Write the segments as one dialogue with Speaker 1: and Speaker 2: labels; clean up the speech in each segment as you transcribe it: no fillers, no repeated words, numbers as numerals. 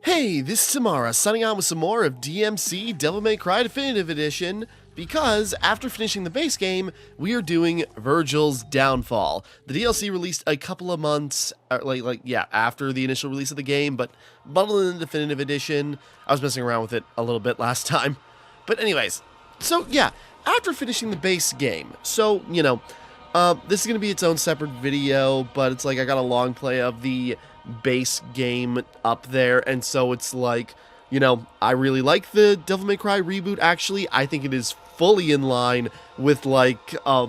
Speaker 1: Hey, this is Timmara, signing on with some more of DMC Devil May Cry Definitive Edition, because after finishing the base game, we are doing Vergil's Downfall. The DLC released a couple of months, after the initial release of the game, but bundled in the Definitive Edition. I was messing around with it a little bit last time. But anyways, so yeah, after finishing the base game, so, this is going to be its own separate video, but it's like I got a long play of the base game up there, and so it's like, I really like the Devil May Cry reboot. Actually, I think it is fully in line with, like, a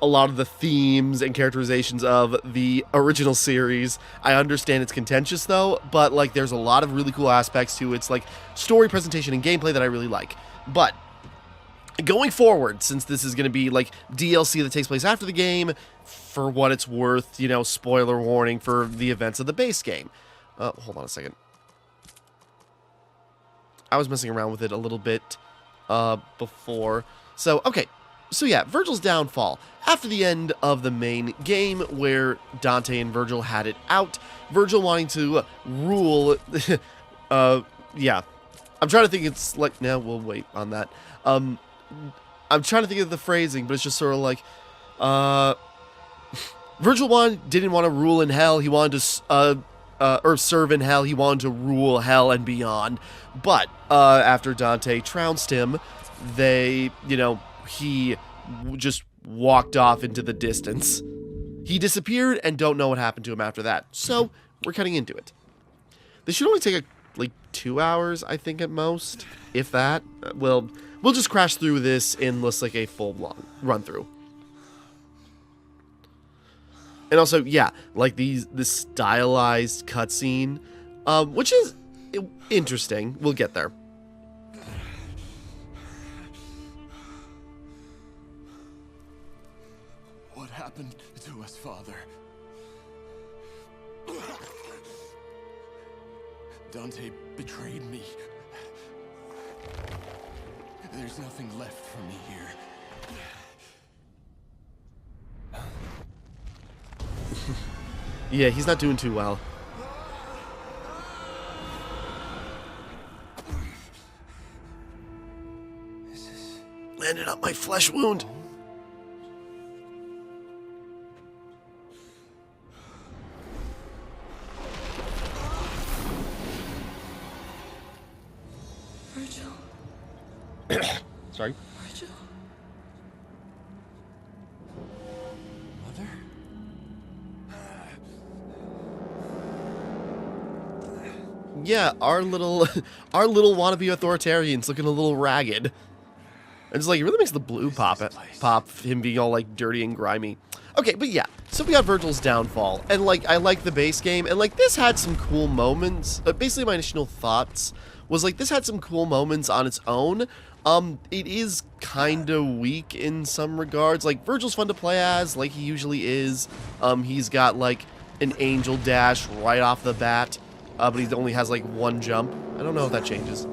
Speaker 1: lot of the themes and characterizations of the original series. I understand it's contentious, though, but, like, there's a lot of really cool aspects to its, like, story presentation and gameplay that I really like. But going forward, since this is going to be, like, DLC that takes place after the game, for what it's worth, spoiler warning for the events of the base game. Hold on a second. I was messing around with it a little bit before. So, okay. So yeah, Vergil's Downfall. After the end of the main game, where Dante and Vergil had it out, Vergil wanting to rule... yeah. I'm trying to think it's like... No, we'll wait on that. I'm trying to think of the phrasing, but it's just sort of like... Vergil didn't want to rule in hell. He wanted to, or serve in hell. He wanted to rule hell and beyond. But, after Dante trounced him, he just walked off into the distance. He disappeared and don't know what happened to him after that. So, we're cutting into it. This should only take, like, 2 hours, I think, at most. If that. We'll just crash through this in, like, a full-long run-through. And also, yeah, like this stylized cutscene, which is interesting. We'll get there.
Speaker 2: What happened to us, Father? Dante betrayed me. There's nothing left for me here.
Speaker 1: Yeah, he's not doing too well. Landed up my flesh wound.
Speaker 3: Vergil.
Speaker 1: Sorry?
Speaker 3: Vergil.
Speaker 2: Mother?
Speaker 1: Yeah, our little wannabe authoritarian's looking a little ragged. It's like, it really makes the blue pop, him being all, like, dirty and grimy. Okay, but yeah, so we got Vergil's Downfall, and, like, I like the base game, and, like, this had some cool moments. Basically, my initial thoughts was, like, this had some cool moments on its own. It is kind of weak in some regards. Like, Vergil's fun to play as, like he usually is. He's got, like, an angel dash right off the bat. But he only has, like, one jump. I don't know if that changes.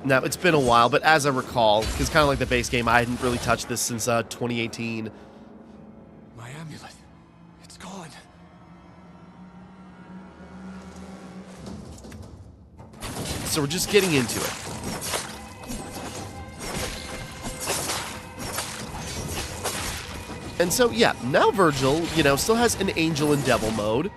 Speaker 1: Now, it's been a while, but as I recall, because kind of like the base game, I hadn't really touched this since 2018.
Speaker 2: My amulet. It's gone.
Speaker 1: So we're just getting into it. And so, yeah, now Vergil, still has an angel and devil mode.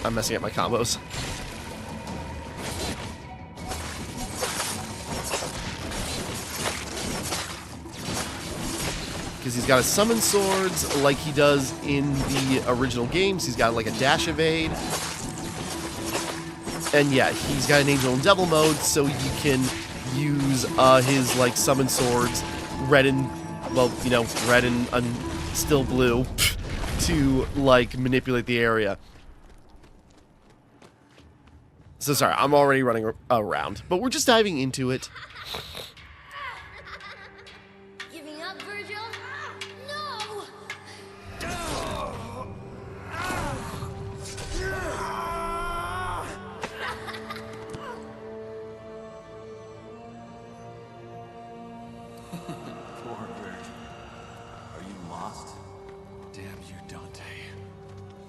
Speaker 1: I'm messing up my combos. Because he's got to summon swords like he does in the original games. He's got, like, a dash evade. And, yeah, he's got an angel and devil mode, so you can use his, like, summon swords, red and still blue, to, like, manipulate the area. So, sorry, I'm already running around. But we're just diving into it.
Speaker 4: Giving up, Vergil? No!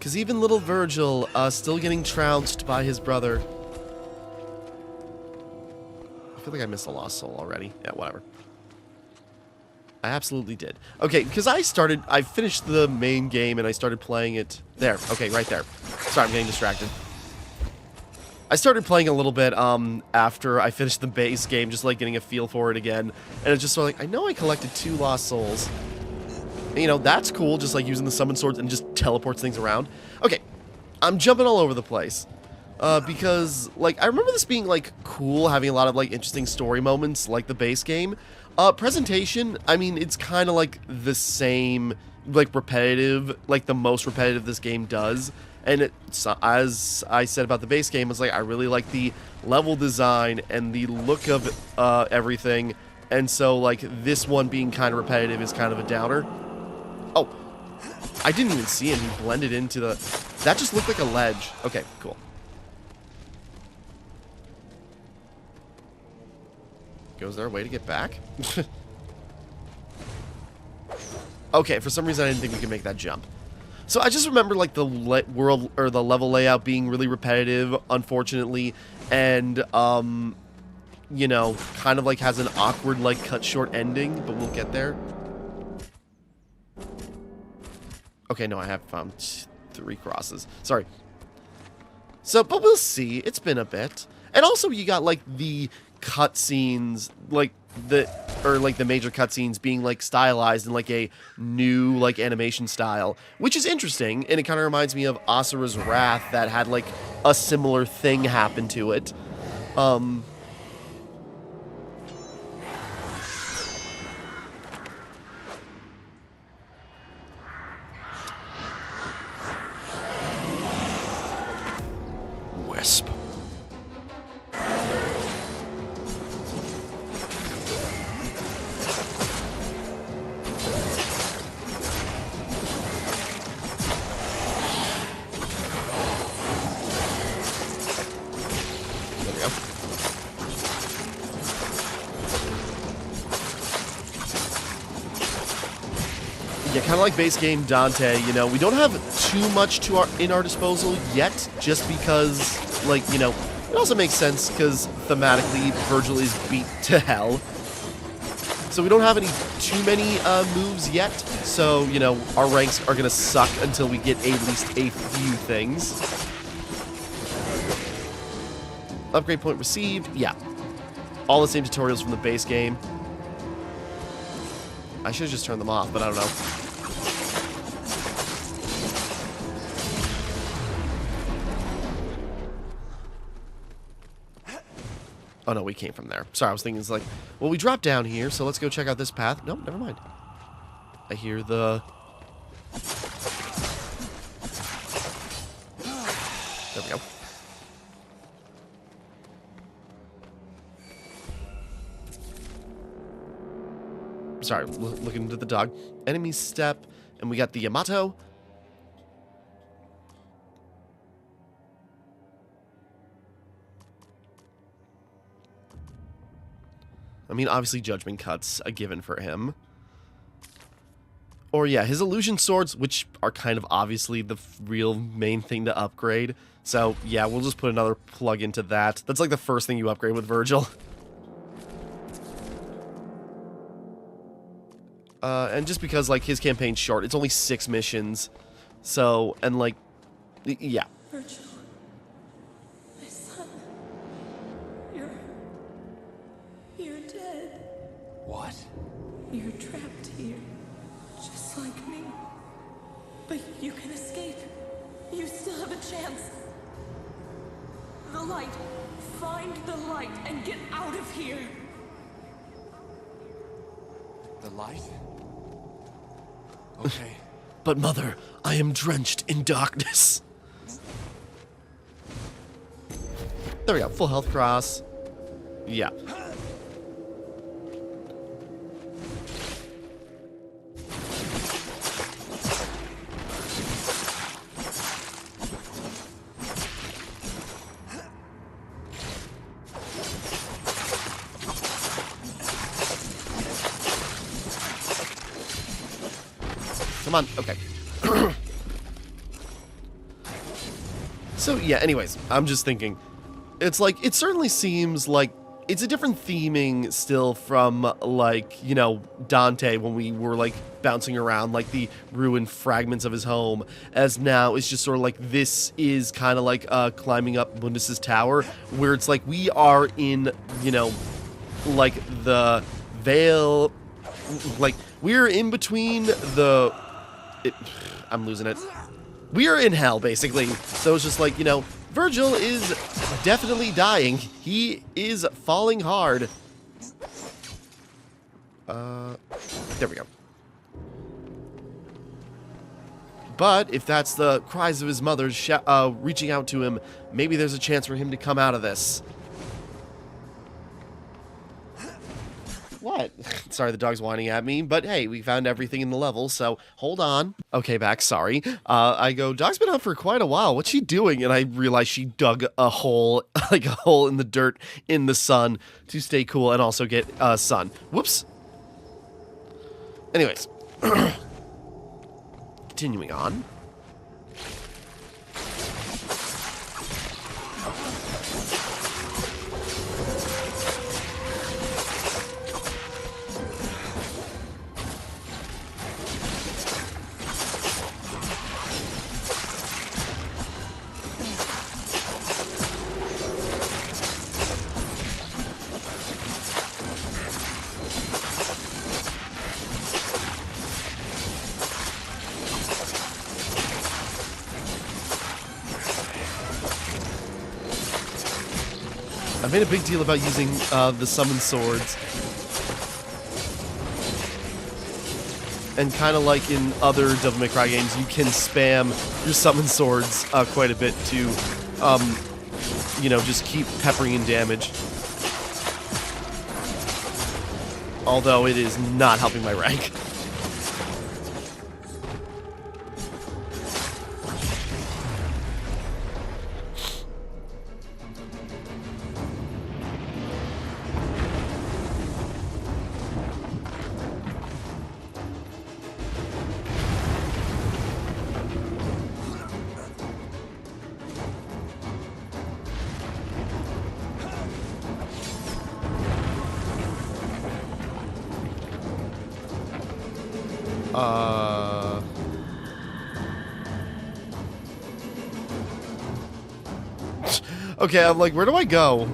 Speaker 1: Because even little Vergil, still getting trounced by his brother. I feel like I missed a lost soul already. Yeah, whatever. I absolutely did. Okay, because I finished the main game and I started playing it. There, okay, right there. Sorry, I'm getting distracted. I started playing a little bit after I finished the base game, just like getting a feel for it again. And it's just sort of like, I know I collected 2 lost souls. And, you know, that's cool, just like using the summon swords and just teleports things around. Okay, I'm jumping all over the place. Because, like, I remember this being, like, cool, having a lot of, like, interesting story moments, like the base game. Presentation, I mean, it's kind of, like, the same, like, repetitive, like, the most repetitive this game does. And it's, as I said about the base game, it's like, I really like the level design and the look of everything. And so, like, this one being kind of repetitive is kind of a downer. Oh, I didn't even see him. He blended into the... That just looked like a ledge. Okay, cool. Is there a way to get back? Okay, for some reason I didn't think we could make that jump. So I just remember like the world or the level layout being really repetitive, unfortunately, and you know, kind of like has an awkward like cut short ending, but we'll get there. Okay, no, I have found 3 crosses. Sorry. So, but we'll see. It's been a bit. And also you got like the cutscenes, like the major cutscenes being like stylized in like a new like animation style, which is interesting, and it kind of reminds me of Asura's Wrath that had like a similar thing happen to it. Wisp. Yeah, kind of like base game Dante, you know, we don't have too much in our disposal yet, just because, like, you know, it also makes sense because thematically Vergil is beat to hell. So we don't have too many moves yet, so, you know, our ranks are going to suck until we get at least a few things. Upgrade point received, yeah. All the same tutorials from the base game. I should have just turned them off, but I don't know. Oh no, we came from there. Sorry, I was thinking it's like, well, we dropped down here, so let's go check out this path. Nope, never mind. I hear the... There we go. Sorry, looking into the dog. Enemy step, and we got the Yamato. I mean, obviously Judgment Cut's a given for him. Or yeah, his illusion swords, which are kind of obviously the real main thing to upgrade. So yeah, we'll just put another plug into that. That's like the first thing you upgrade with Vergil. And just because, like, his campaign's short, it's only 6 missions. So, and, like, yeah.
Speaker 3: Vergil, my son, you're dead.
Speaker 2: What?
Speaker 3: You're trapped here, just like me. But you can escape. You still have a chance. The light. Find the light and get out of here.
Speaker 2: The light? Okay.
Speaker 1: But mother, I am drenched in darkness. There we go, full health cross. Yeah. Come on, okay. So yeah, anyways, I'm just thinking, it's like, it certainly seems like it's a different theming still from, like, you know, Dante when we were, like, bouncing around, like, the ruined fragments of his home, as now it's just sort of like, this is kind of like climbing up Mundus's tower, where it's like we are in, you know, like, the veil, like, we're in between the... I'm losing it. We are in hell, basically. So it's just like, you know, Vergil is definitely dying. He is falling hard. There we go. But if that's the cries of his mother reaching out to him, maybe there's a chance for him to come out of this. What? Sorry, the dog's whining at me, but hey, we found everything in the level, so hold on. Okay, back, sorry. I go, dog's been out for quite a while. What's she doing? And I realize she dug a hole, like a hole in the dirt in the sun to stay cool and also get sun. Whoops. Anyways. Continuing on. I made a big deal about using the summon swords. And kind of like in other Devil May Cry games, you can spam your summon swords quite a bit to, you know, just keep peppering in damage. Although it is not helping my rank. Okay, I'm like, where do I go?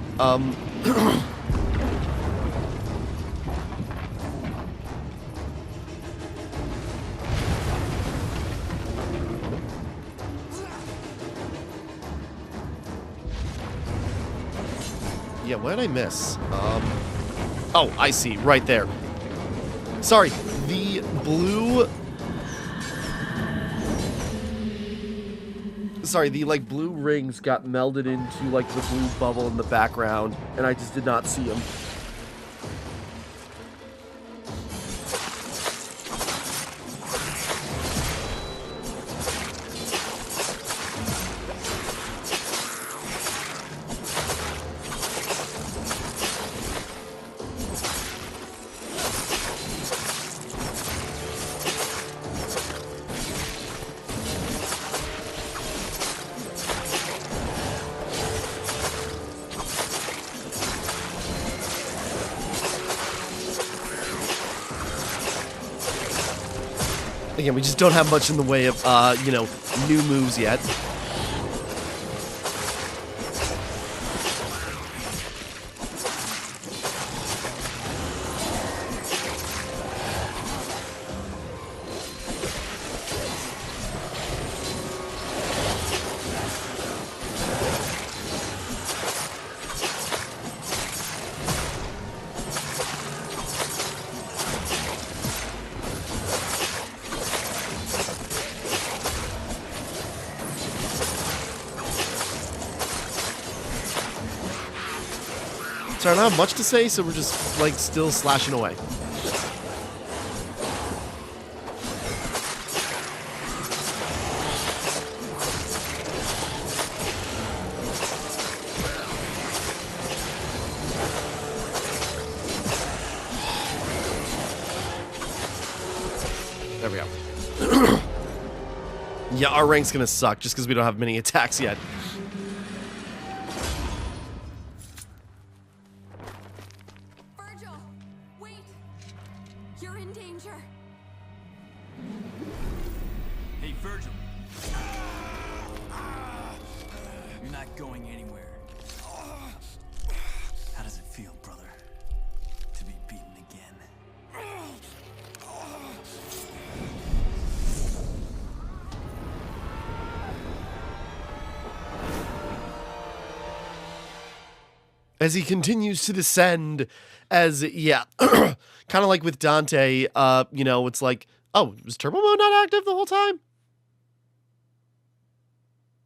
Speaker 1: Yeah, what did I miss? Oh, I see, right there. Sorry, the blue... Sorry, the, like, blue rings got melded into, like, the blue bubble in the background, and I just did not see them. Again, we just don't have much in the way of, you know, new moves yet. So I don't have much to say, so we're just, like, still slashing away. There we go. Yeah, our rank's gonna suck just because we don't have many attacks yet.
Speaker 2: going anywhere. How does it feel, brother? To be beaten again?
Speaker 1: As he continues to descend, as, yeah, kind of like with Dante, you know, it's like, oh, was turbo mode not active the whole time?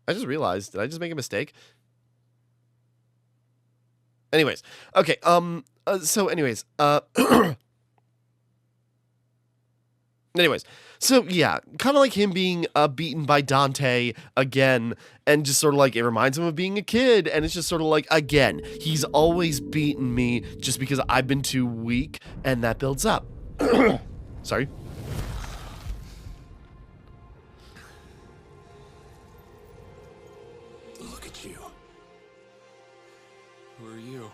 Speaker 1: I just realized, did I just make a mistake? Anyways, okay, anyways, so yeah, kind of like him being beaten by Dante again, and just sort of like, it reminds him of being a kid, and it's just sort of like, again, he's always beaten me just because I've been too weak, and that builds up. Sorry.
Speaker 2: Look at you. Who are you?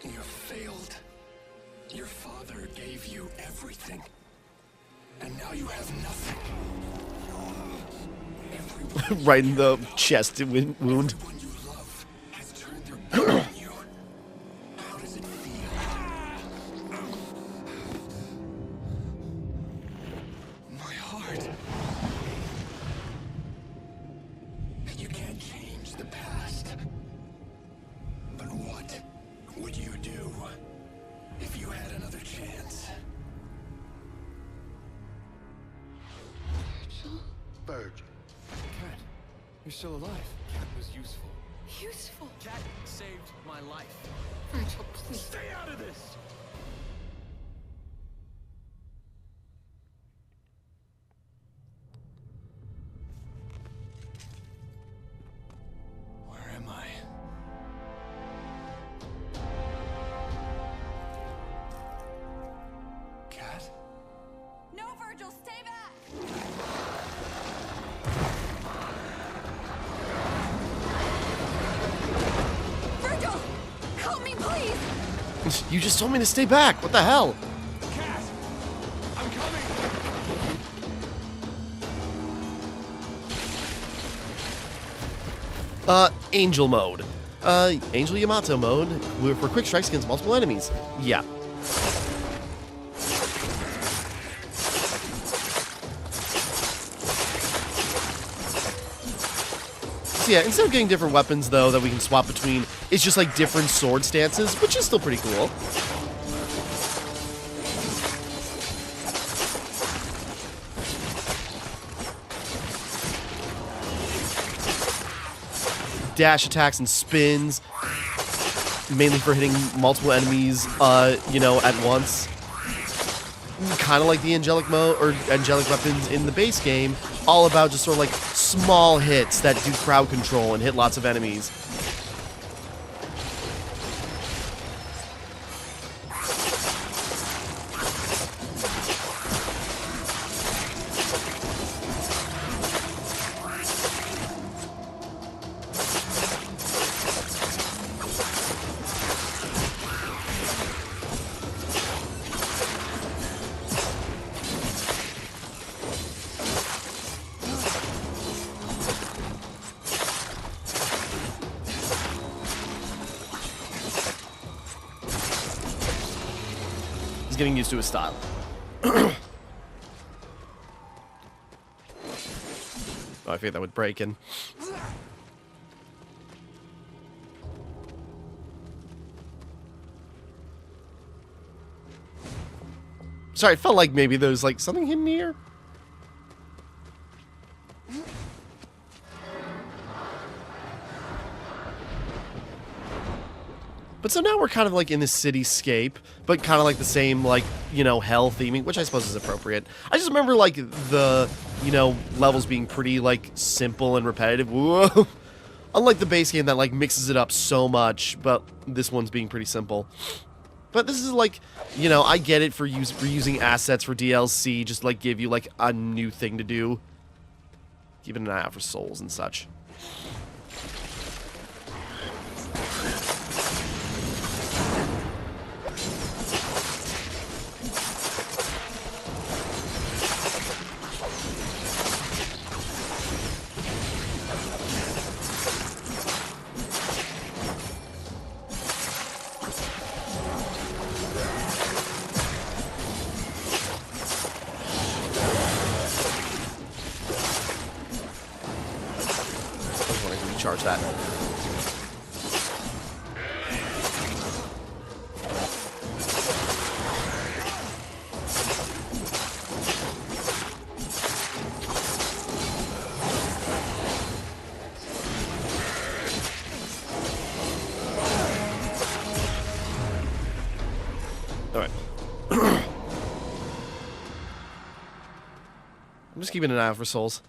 Speaker 5: You failed. Your father gave you everything. And now you have nothing. Everyone,
Speaker 1: Right in the chest wound.
Speaker 5: everyone you love has turned their back on you. How does it feel? My heart. You can't change the past. But what would you do if you had another chance? Vergil.
Speaker 2: Cat, you're still alive. Cat was useful.
Speaker 3: Useful.
Speaker 2: Cat saved my life.
Speaker 3: Vergil, please.
Speaker 2: Stay out of this! Where am I? Cat?
Speaker 3: No, Vergil, stay back! Vergil! Help me, please!
Speaker 1: You just told me to stay back. What the hell?
Speaker 2: Cat! I'm coming!
Speaker 1: Angel mode. Angel Yamato mode for quick strikes against multiple enemies. Yeah. So yeah, instead of getting different weapons, though, that we can swap between, it's just like different sword stances, which is still pretty cool. Dash attacks and spins, mainly for hitting multiple enemies, you know, at once. Kind of like the angelic mode or angelic weapons in the base game, all about just sort of like small hits that do crowd control and hit lots of enemies. Getting used to his style. Oh, I figured that would break in. Sorry, it felt like maybe there was like something hidden here. But so now we're kind of like in this cityscape, but kind of like the same, like, you know, hell theming, which I suppose is appropriate. I just remember like the, you know, levels being pretty like simple and repetitive. Whoa. Unlike the base game that like mixes it up so much, but this one's being pretty simple. But this is like, you know, I get it for reusing assets for DLC, just like give you like a new thing to do. Keeping an eye out for souls and such. charge that. Alright. I'm just keeping an eye out for souls.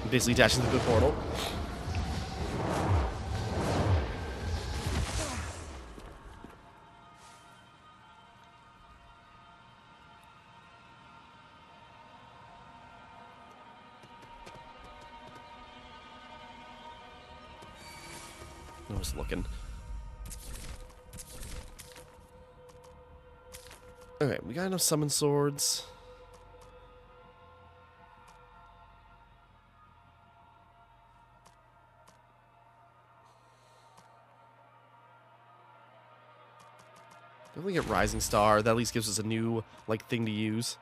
Speaker 1: Basically dashing through the portal. I was looking. Okay, we got enough summon swords. Definitely get Rising Star. That at least gives us a new, like, thing to use.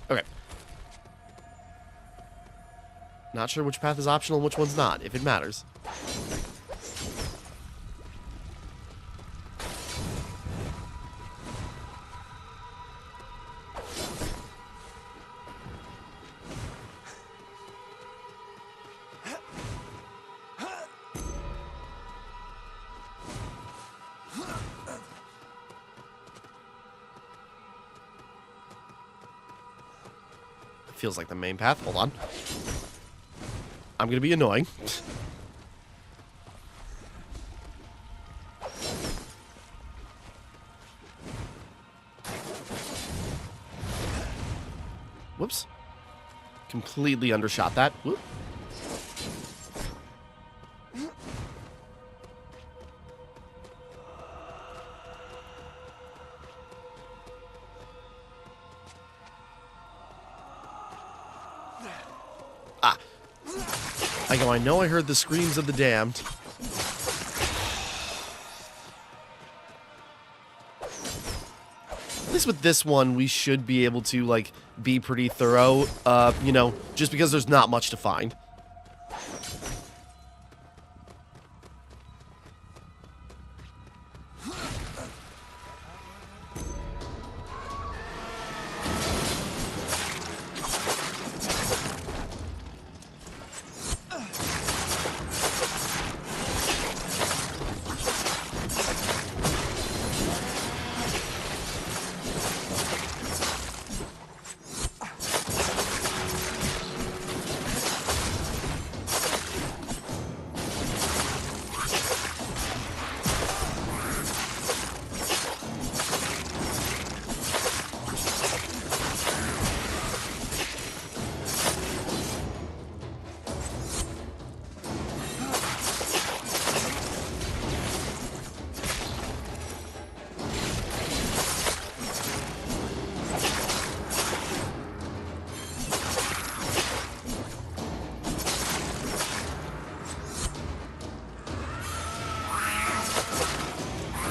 Speaker 1: Okay. Not sure which path is optional and which one's not, if it matters. Feels like the main path. Hold on. I'm gonna be annoying. Whoops. Completely undershot that. Whoop. I know I heard the screams of the damned. At least with this one, we should be able to, like, be pretty thorough, you know, just because there's not much to find.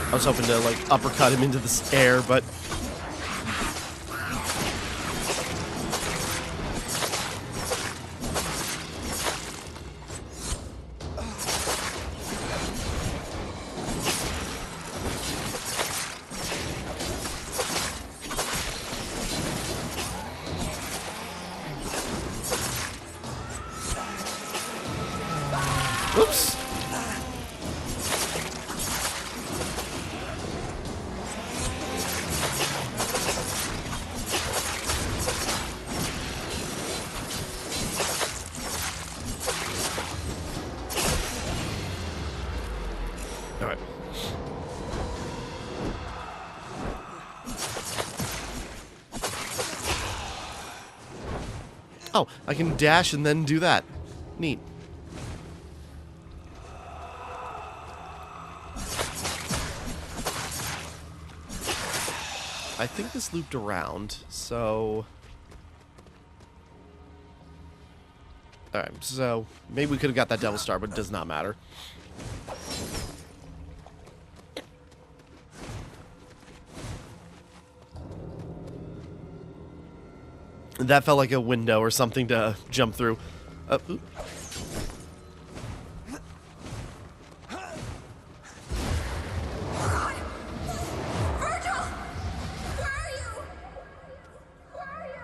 Speaker 1: I was hoping to, like, uppercut him into the air, but... Oops! Alright. Oh, I can dash and then do that. Neat. I think this looped around, so... Alright, so maybe we could have got that Devil Star, but it does not matter. That felt like a window or something to jump through. Ooh.
Speaker 3: Vergil! Where are you? Where are you?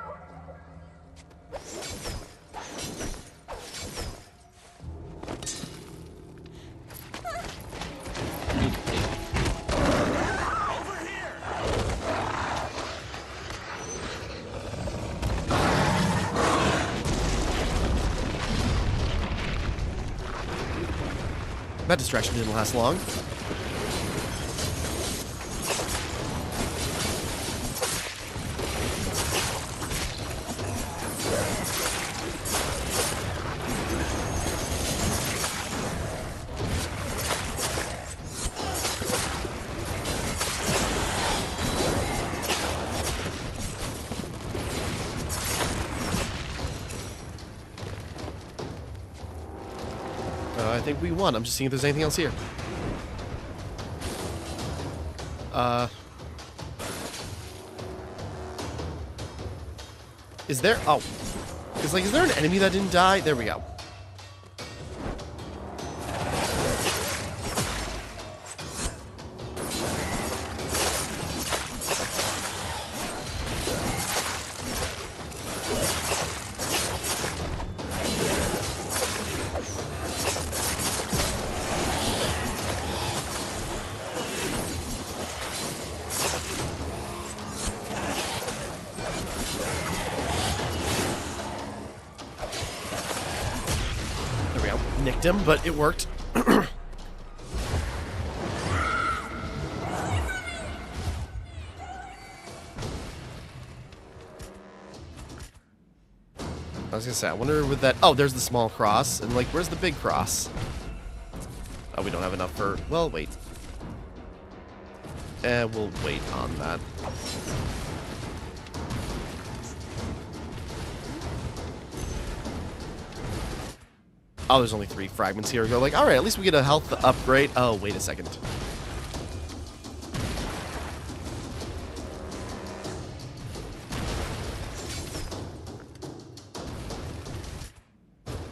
Speaker 1: That distraction didn't last long. I think we won. I'm just seeing if there's anything else here. Is there... Oh. It's like, is there an enemy that didn't die? There we go. Nicked him, but it worked. I was gonna say, I wonder with that... Oh, there's the small cross. And, like, where's the big cross? Oh, we don't have enough for... Well, wait. We'll wait on that. Oh, there's only 3 fragments here. Go like, alright, at least we get a health upgrade. Oh, wait a second.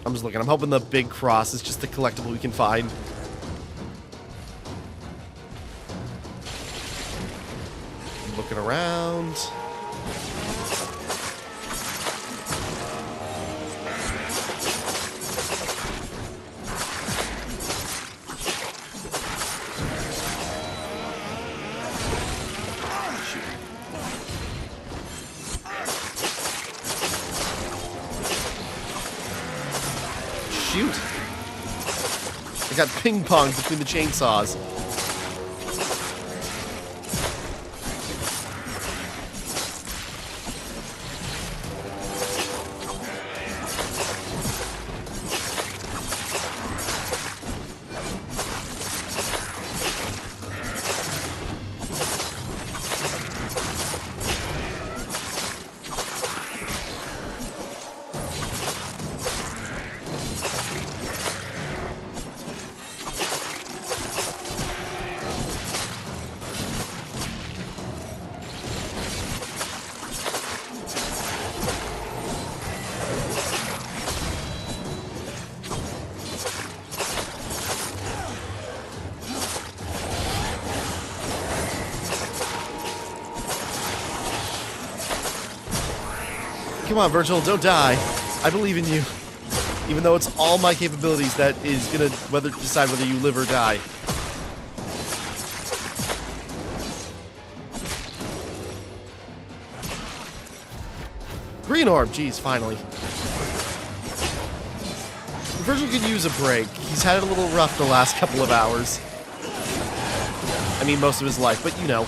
Speaker 1: I'm just looking. I'm hoping the big cross is just the collectible we can find. Looking around. Shoot. I got ping-ponged between the chainsaws. Come on, Vergil, don't die. I believe in you. Even though it's all my capabilities that is gonna decide whether you live or die. Green orb, jeez, finally. Vergil could use a break. He's had it a little rough the last couple of hours. I mean, most of his life, but you know.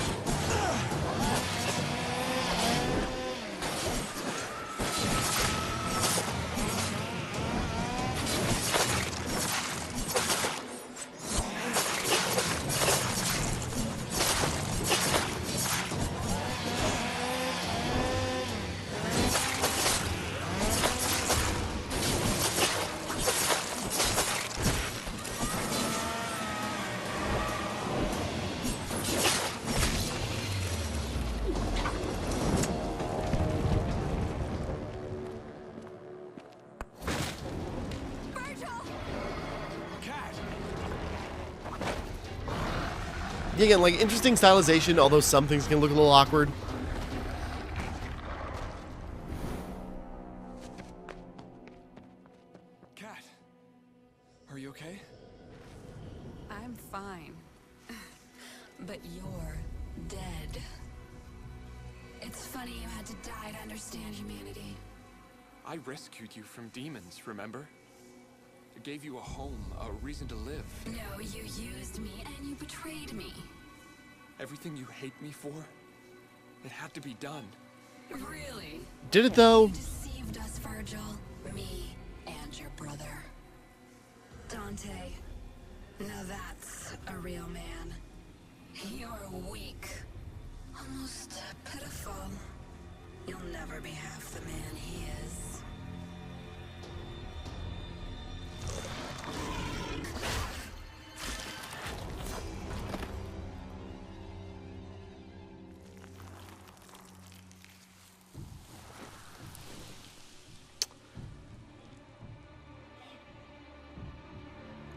Speaker 1: Yeah, again, like, interesting stylization, although some things can look a little awkward.
Speaker 2: Cat, are you okay?
Speaker 3: I'm fine. But you're dead.
Speaker 6: It's funny you had to die to understand humanity.
Speaker 2: I rescued you from demons, remember? I gave you a home, a reason to live.
Speaker 6: No, you used me and you betrayed me.
Speaker 2: Everything you hate me for, it had to be done.
Speaker 6: Really?
Speaker 1: Did it, though?
Speaker 6: You deceived us, Vergil. Me and your brother. Dante. Now that's a real man. You're weak. Almost pitiful. You'll never be half the man he is.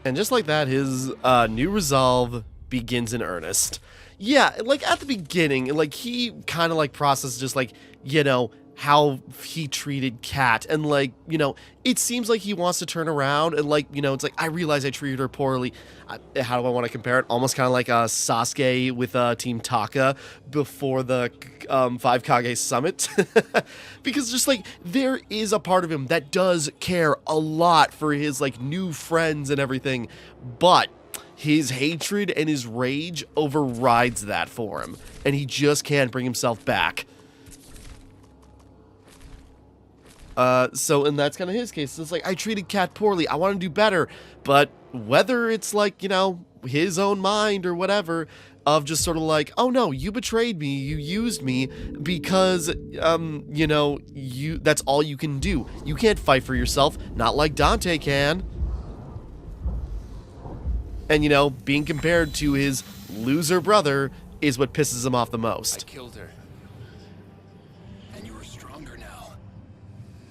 Speaker 1: And just like that, his new resolve begins in earnest. Yeah, like at the beginning, like he kind of like processed just like, you know, how he treated Kat, and like, you know, it seems like he wants to turn around, and like, you know, it's like, I realize I treated her poorly. How do I want to compare it? Almost kind of like Sasuke with Team Taka before the 5 Kage summit. Because just like, there is a part of him that does care a lot for his like new friends and everything, but his hatred and his rage overrides that for him, and he just can't bring himself back. And that's kind of his case. It's like, I treated Kat poorly, I want to do better, but whether it's like, you know, his own mind or whatever, of just sort of like, oh no, you betrayed me, you used me because, you know, that's all you can do. You can't fight for yourself, not like Dante can. And, you know, being compared to his loser brother is what pisses him off the
Speaker 2: I
Speaker 1: most.
Speaker 2: killed her.
Speaker 5: And you were stronger now.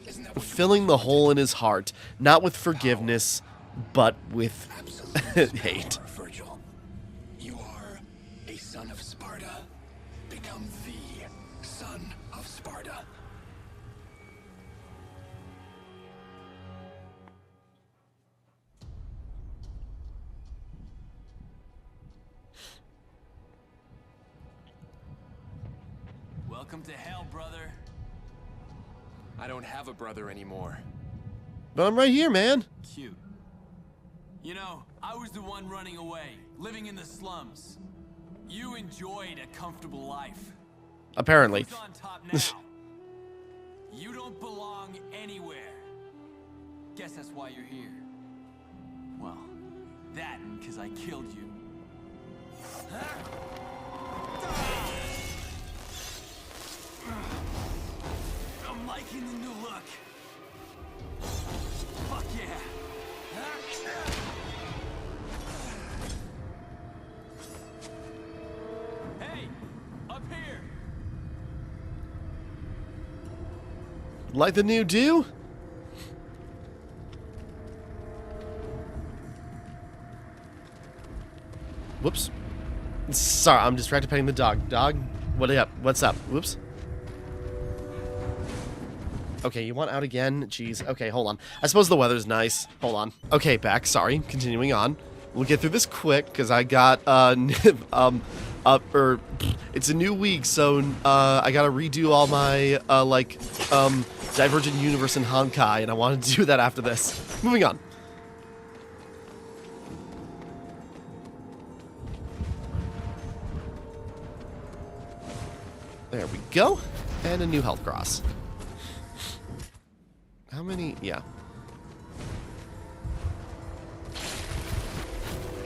Speaker 5: Isn't that what you
Speaker 1: Filling the hole in his heart, not with forgiveness, but with
Speaker 5: absolutely
Speaker 1: hate.
Speaker 5: are, Vergil? You are a son of Sparta. Become the son of Sparta.
Speaker 2: Welcome to hell, brother. I don't have a brother anymore.
Speaker 1: But I'm right here, man.
Speaker 7: Cute. You know, I was the one running away, living in the slums. You enjoyed a comfortable life.
Speaker 1: Apparently.
Speaker 7: Who's on top now? You don't belong anywhere. Guess that's why you're here. Well, that and because I killed you. I'm liking the new look. Fuck yeah. Hey, up here.
Speaker 1: Like the new do? Whoops. Sorry, I'm distracted petting the dog. Dog, what up? What's up? Whoops. Okay, you want out again? Jeez. Okay, hold on. I suppose the weather's nice. Hold on. Okay, back. Sorry. Continuing on. We'll get through this quick because I got it's a new week, so I gotta redo all my Divergent Universe and Honkai, and I want to do that after this. Moving on. There we go. And a new health cross. How many? Yeah.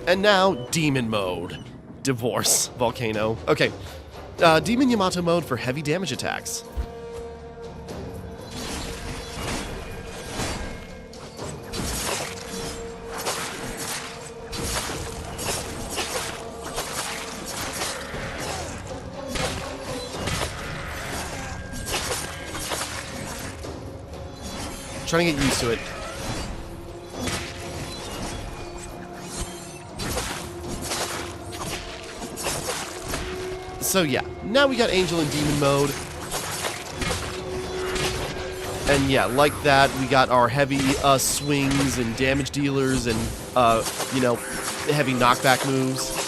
Speaker 1: And now, Demon Mode. Divorce. Volcano. Okay. Demon Yamato mode for heavy damage attacks. Trying to get used to it. So yeah, now we got Angel in demon mode. And yeah, like that, we got our heavy swings and damage dealers and, you know, heavy knockback moves.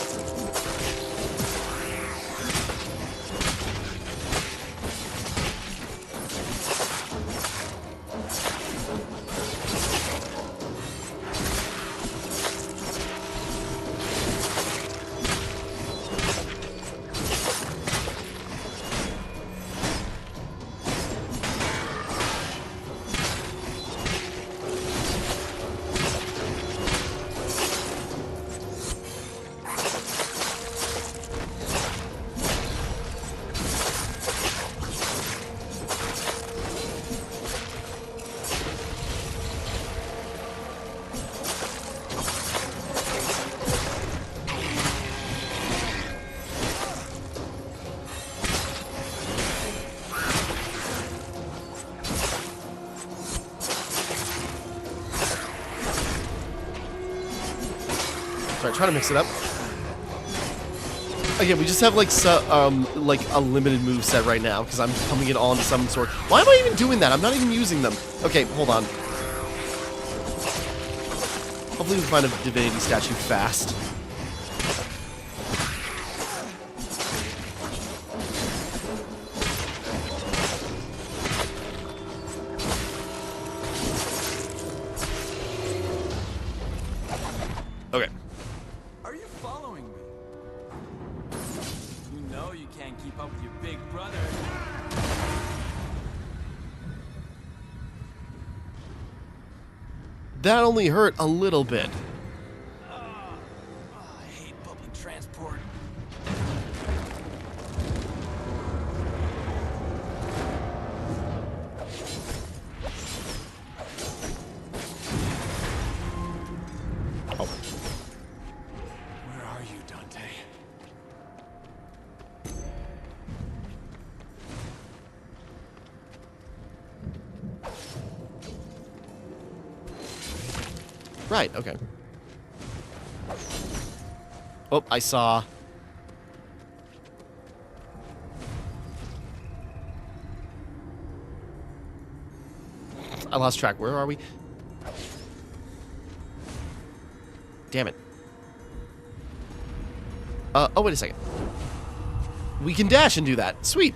Speaker 1: Sorry, trying to mix it up. Again, we just have like like a limited move set right now because I'm coming in on some sort. Why am I even doing that? I'm not even using them. Okay, hold on. Hopefully we find a divinity statue fast. Okay.
Speaker 7: Are you following me? You know you can't keep up with your big brother.
Speaker 1: That only hurt a little bit.
Speaker 7: I hate public transport.
Speaker 1: Oh.
Speaker 2: Where are you, Dante?
Speaker 1: Right, okay. Oh, I saw. I lost track. Where are we? Damn it. Oh, wait a second. We can dash and do that. Sweet.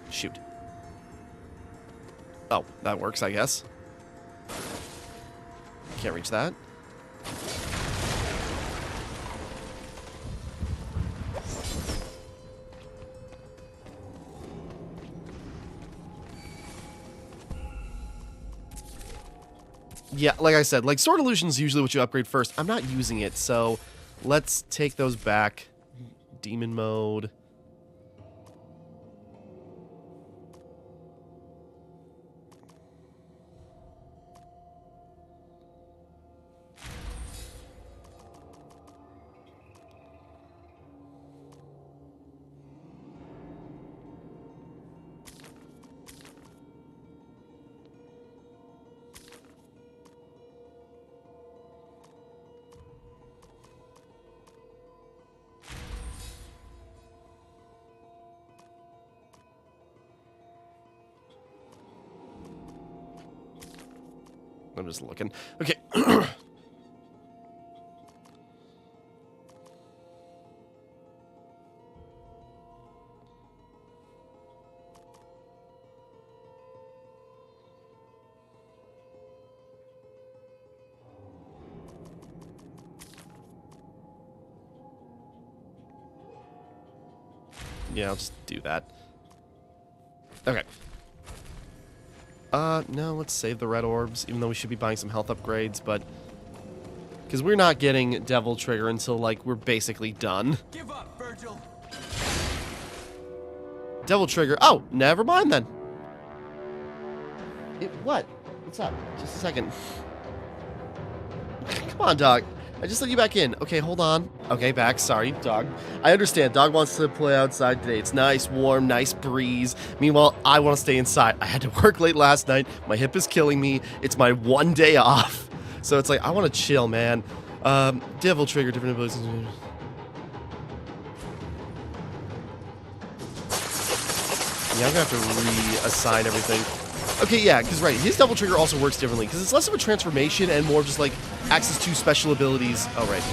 Speaker 1: Shoot. Oh, that works, I guess. Can't reach that. Yeah, like I said, like Sword Illusion is usually what you upgrade first. I'm not using it, so let's take those back. Demon mode. I'm just looking. Okay. Yeah, I'll just do that. Okay. No, let's save the red orbs, even though we should be buying some health upgrades, but... Because we're not getting Devil Trigger until, like, we're basically done.
Speaker 7: Give up, Vergil.
Speaker 1: Devil Trigger... Oh, never mind then. What? What's up? Just a second. Come on, dog. I just let you back in. Okay, hold on. Okay, back. Sorry, dog. I understand. Dog wants to play outside today. It's nice, warm, nice breeze. Meanwhile, I want to stay inside. I had to work late last night. My hip is killing me. It's my one day off. So it's like, I want to chill, man. Devil trigger, different abilities. Yeah, I'm going to have to reassign everything. Okay, yeah, because right, his double trigger also works differently, because it's less of a transformation and more of just like access to special abilities. Oh, right.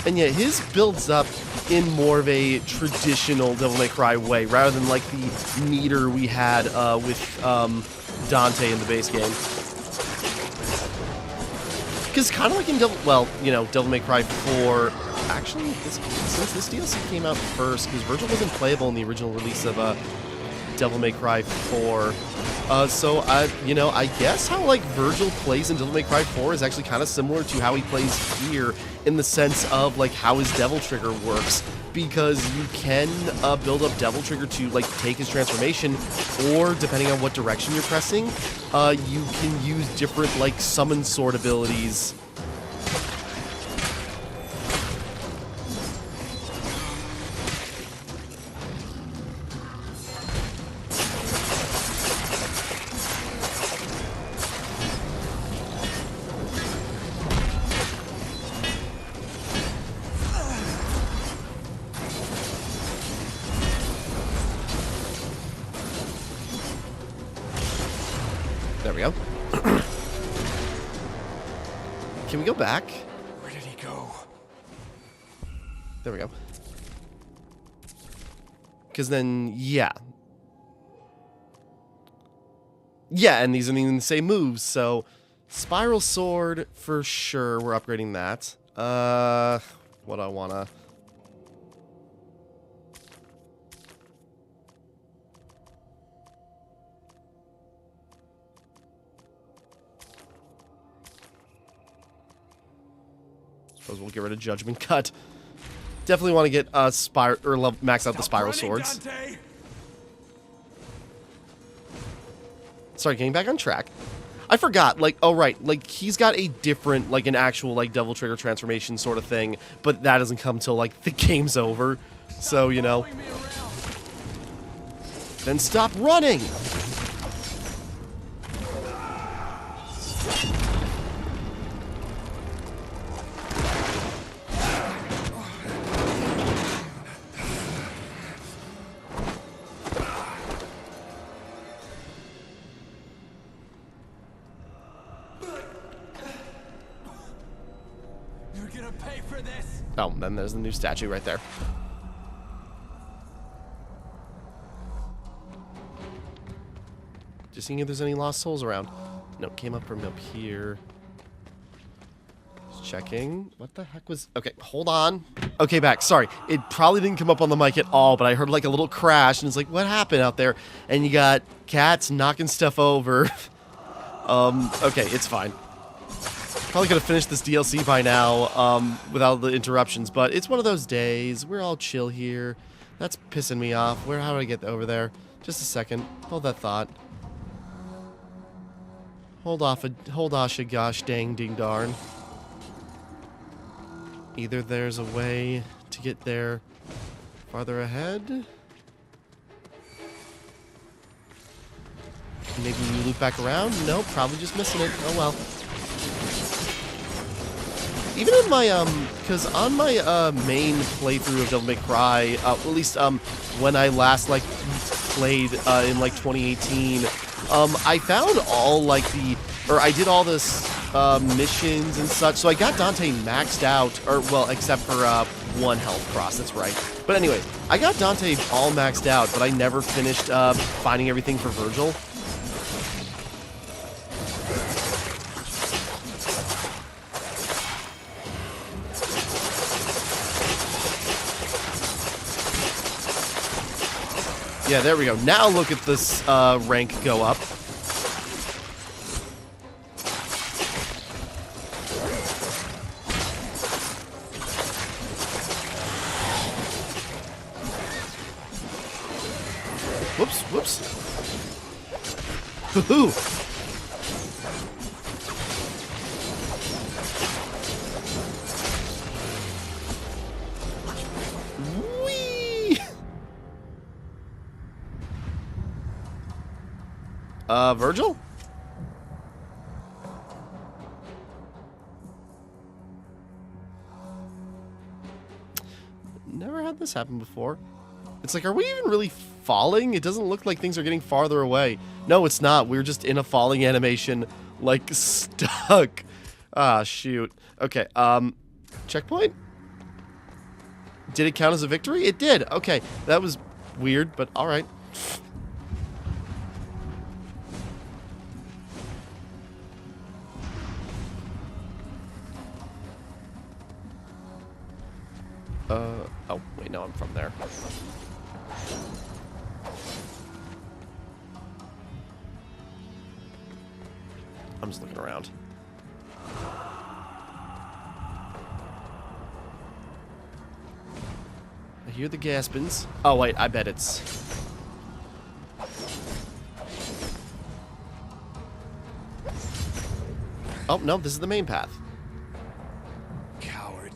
Speaker 1: And yeah, his builds up in more of a traditional Devil May Cry way, rather than like the meter we had with Dante in the base game. Because kind of like in Devil May Cry 4, actually, since this DLC came out first, because Vergil wasn't playable in the original release of Devil May Cry 4. So I guess how like Vergil plays in Devil May Cry 4 is actually kind of similar to how he plays here, in the sense of like how his Devil Trigger works, because you can build up Devil Trigger to like take his transformation, or depending on what direction you're pressing, you can use different like summon sword abilities. There we go. Can we go back?
Speaker 2: Where did he go?
Speaker 1: There we go. Because then, yeah. Yeah, and these are even the same moves, so Spiral Sword, for sure, we're upgrading that. What do I want to... Suppose we'll get rid of Judgment Cut. Definitely want to get max out the Spiral Swords.
Speaker 2: Dante!
Speaker 1: Sorry, getting back on track. I forgot, like, oh right, like, he's got a different, like, an actual, like, Devil Trigger transformation sort of thing, but that doesn't come till, like, the game's over. So, you know. Then stop running! Oh, then there's the new statue right there. Just seeing if there's any lost souls around. No, came up from up here. Just checking. What the heck was... Okay, hold on. Okay, back. Sorry. It probably didn't come up on the mic at all, but I heard like a little crash, and it's like, what happened out there? And you got cats knocking stuff over. Okay, it's fine. Probably could have finished this DLC by now without the interruptions, but it's one of those days. We're all chill here. That's pissing me off. How do I get over there? Just a second. Hold that thought. Hold off a gosh dang ding darn. Either there's a way to get there farther ahead. Maybe you loop back around? Nope, probably just missing it. Oh well. Even in my, because on my, main playthrough of Devil May Cry, at least, when I last, like, played, in, like, 2018, I found all, like, I did all this, missions and such, so I got Dante maxed out, or, well, except for, one health cross, that's right. But anyway, I got Dante all maxed out, but I never finished, finding everything for Vergil. Yeah, there we go. Now look at this rank go up. Whoops, whoops. Hoo-hoo. Whee! Vergil? Never had this happen before. It's like, are we even really falling? It doesn't look like things are getting farther away. No, it's not. We're just in a falling animation, like, stuck. Ah, shoot. Okay, checkpoint? Did it count as a victory? It did. Okay, that was weird, but alright. Oh, wait, no, I'm from there. I'm just looking around. I hear the gaspins. Oh, wait, I bet it's... Oh, no, this is the main path.
Speaker 5: Coward.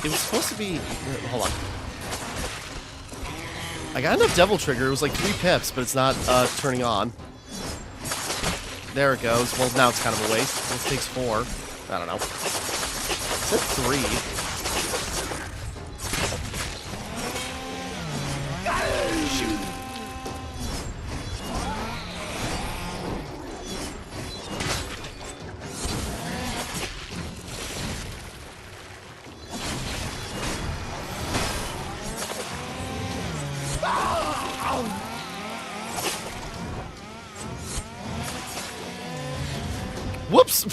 Speaker 1: It was supposed to be... Hold on. I got enough Devil Trigger. It was like 3 pips, but it's not turning on. There it goes. Well, now it's kind of a waste. This takes 4. I don't know. It said 3. Shoot. Whoops!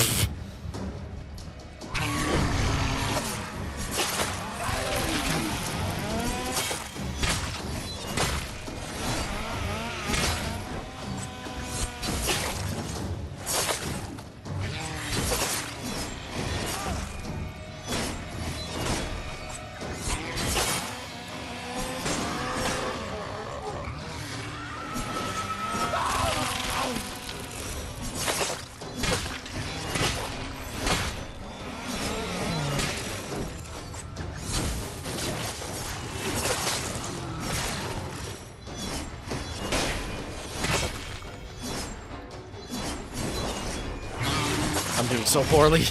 Speaker 1: I'm doing so poorly.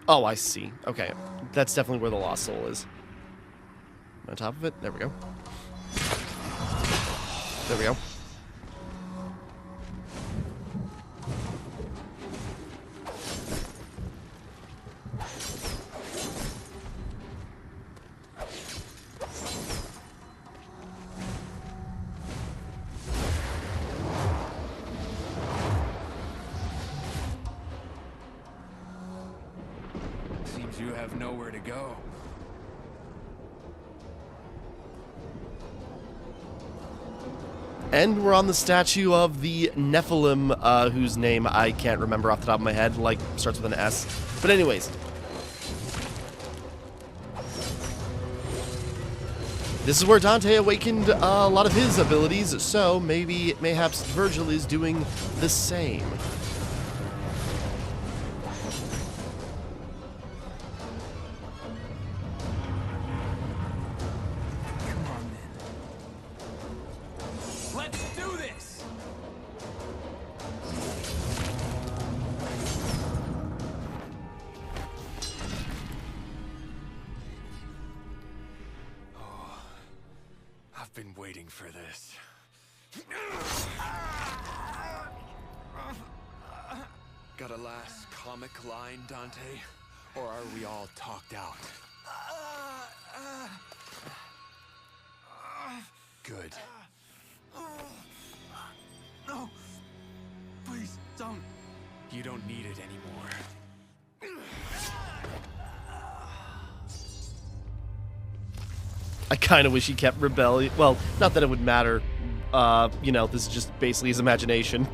Speaker 1: Oh, I see. Okay. That's definitely where the lost soul is. On top of it. There we go. There we go.
Speaker 2: Seems you have nowhere to go.
Speaker 1: And we're on the statue of the Nephilim, whose name I can't remember off the top of my head, like, starts with an S. But anyways. This is where Dante awakened a lot of his abilities, so mayhaps Vergil is doing the same.
Speaker 7: Let's do this!
Speaker 2: been waiting for this. Got a last comic line, Dante? Or are we all talked out? Good.
Speaker 7: No! Please, don't!
Speaker 2: You don't need it anymore.
Speaker 1: I kind of wish he kept rebellion. Well, not that it would matter. You know, this is just basically his imagination.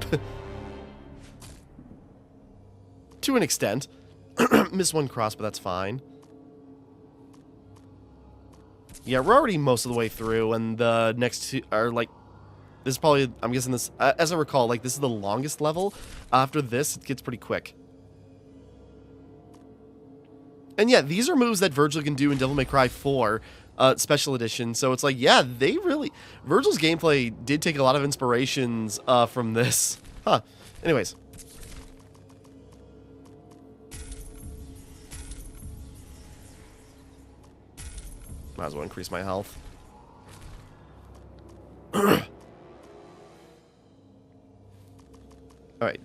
Speaker 1: To an extent. Missed one cross, but that's fine. Yeah, we're already most of the way through, and the next two are, like... This is probably... I'm guessing this... as I recall, like, this is the longest level. After this, it gets pretty quick. And yeah, these are moves that Vergil can do in Devil May Cry 4 Special Edition. So it's like, yeah, they really... Vergil's gameplay did take a lot of inspirations from this. Huh. Anyways. Might as well increase my health. Alright,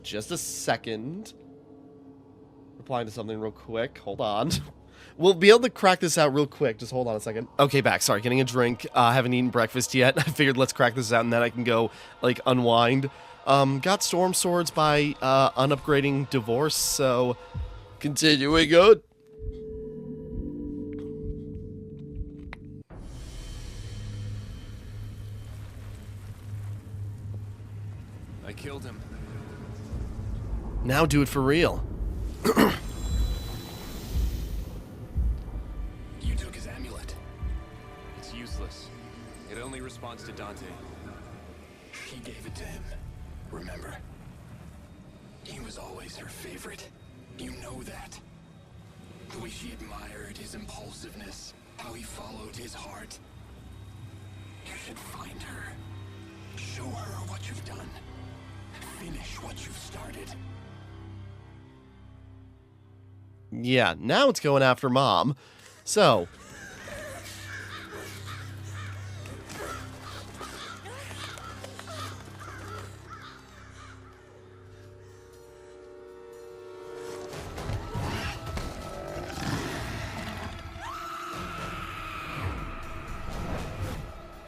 Speaker 1: just a second. Replying to something real quick. Hold on. We'll be able to crack this out real quick. Just hold on a second. Okay, back. Sorry, getting a drink. Haven't eaten breakfast yet. I figured let's crack this out and then I can go, like, unwind. Got storm swords by unupgrading divorce, so continuing good.
Speaker 2: I killed him.
Speaker 1: Now do it for real.
Speaker 5: You took his amulet.
Speaker 2: It's useless. It only responds to Dante.
Speaker 5: She gave it to him. Remember? He was always her favorite. You know that. The way she admired his impulsiveness, how he followed his heart. You should find her. Show her what you've done. Finish what you've started.
Speaker 1: Yeah, now it's going after Mom. So...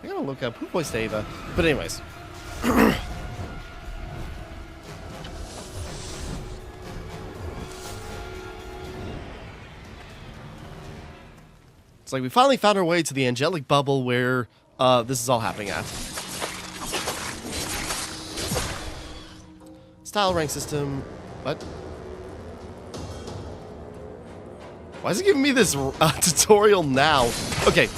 Speaker 1: I gotta look up who voiced Ava. But anyways. It's like we finally found our way to the angelic bubble where this is all happening at. Style rank system. What? Why is it giving me this tutorial now? Okay.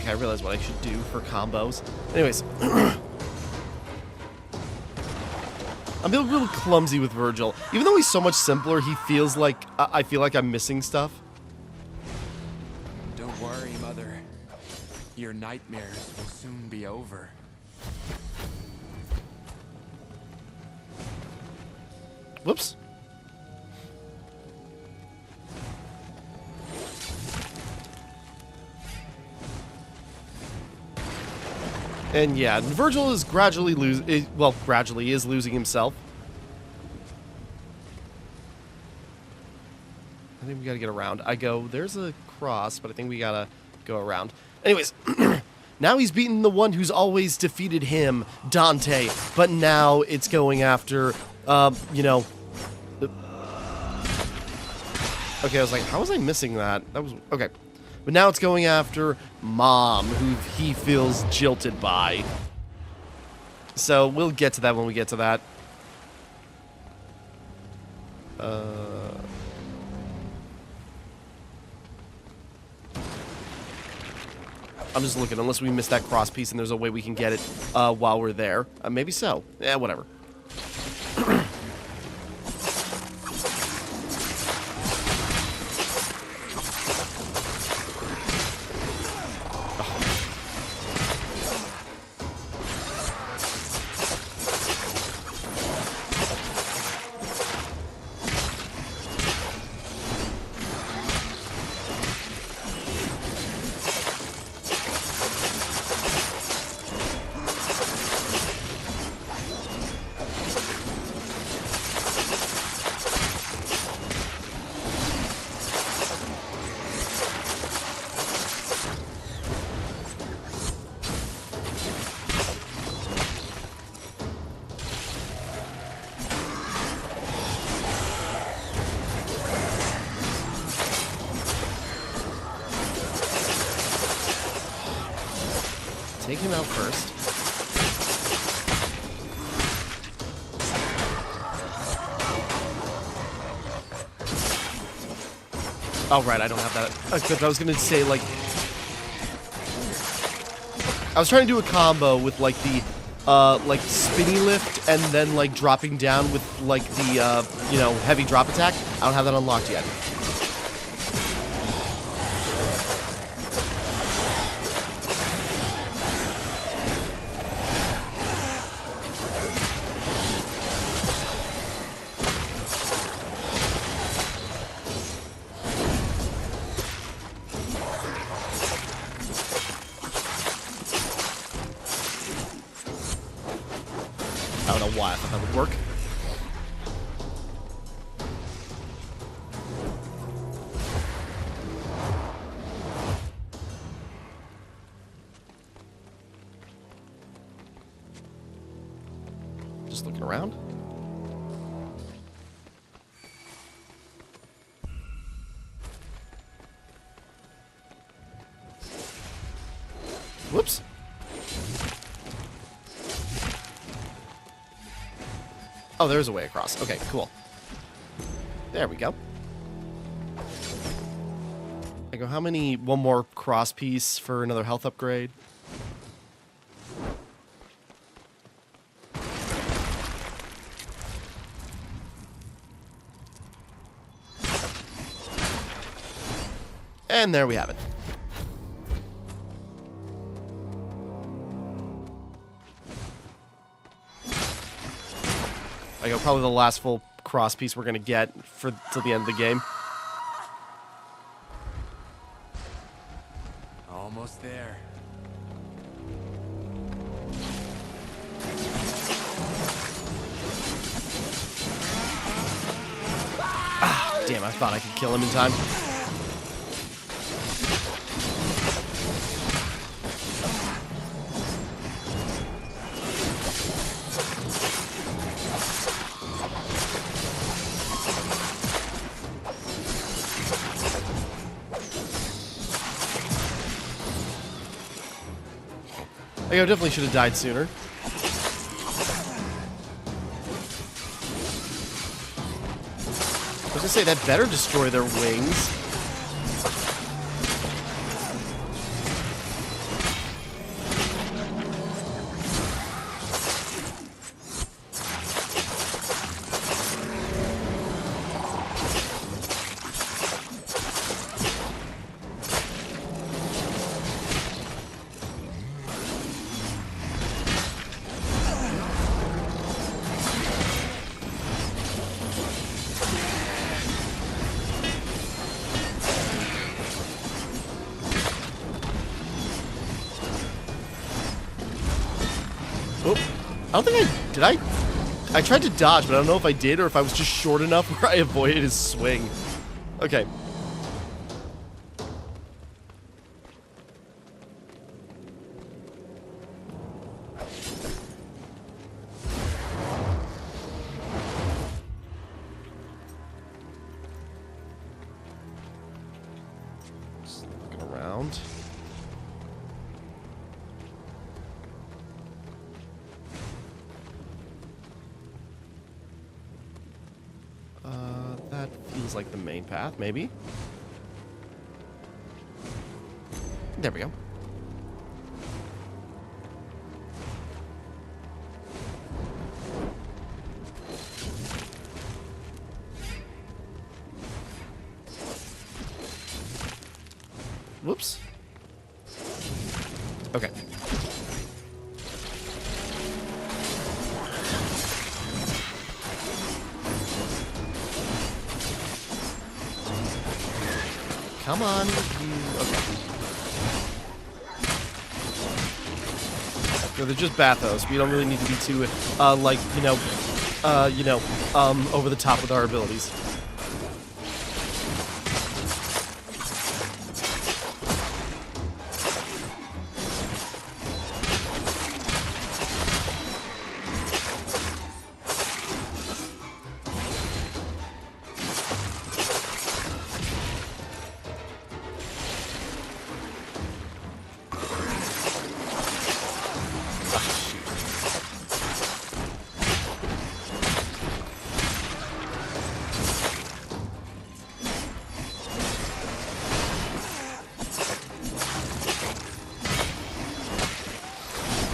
Speaker 1: I realize what I should do for combos. Anyways. I'm being real clumsy with Vergil. Even though he's so much simpler, he feels like... I feel like I'm missing stuff.
Speaker 2: Don't worry, Mother. Your nightmares will soon be over.
Speaker 1: Whoops. And yeah, Vergil is gradually gradually is losing himself. I think we gotta get around. There's a cross, but I think we gotta go around. Anyways, Now he's beaten the one who's always defeated him, Dante. But now it's going after, you know... Okay, I was like, how was I missing that? That was... Okay. But now it's going after Mom, who he feels jilted by. So we'll get to that when we get to that. I'm just looking, unless we missed that cross piece and there's a way we can get it while we're there. Maybe so. Yeah, whatever. Take him out first. Oh, right, I don't have that. I was going to say, like... I was trying to do a combo with, like, the, like, spinny lift and then, like, dropping down with, like, the, you know, heavy drop attack. I don't have that unlocked yet. I don't know why I thought that would work. Just looking around. Whoops. Oh, there's a way across. Okay, cool. There we go. I go, how many? One more cross piece for another health upgrade. And there we have it. I go, probably the last full cross piece we're gonna get for till the end of the game.
Speaker 7: Almost there.
Speaker 1: Ah, damn, I thought I could kill him in time. I definitely should have died sooner. I was gonna say, that better destroy their wings. Oh, I don't think did I tried to dodge, but I don't know if I did or if I was just short enough where I avoided his swing. Okay. is like the main path, maybe? There we go. Whoops. Okay. Come on. Okay. No, they're just Bathos. We don't really need to be too, like, over the top with our abilities.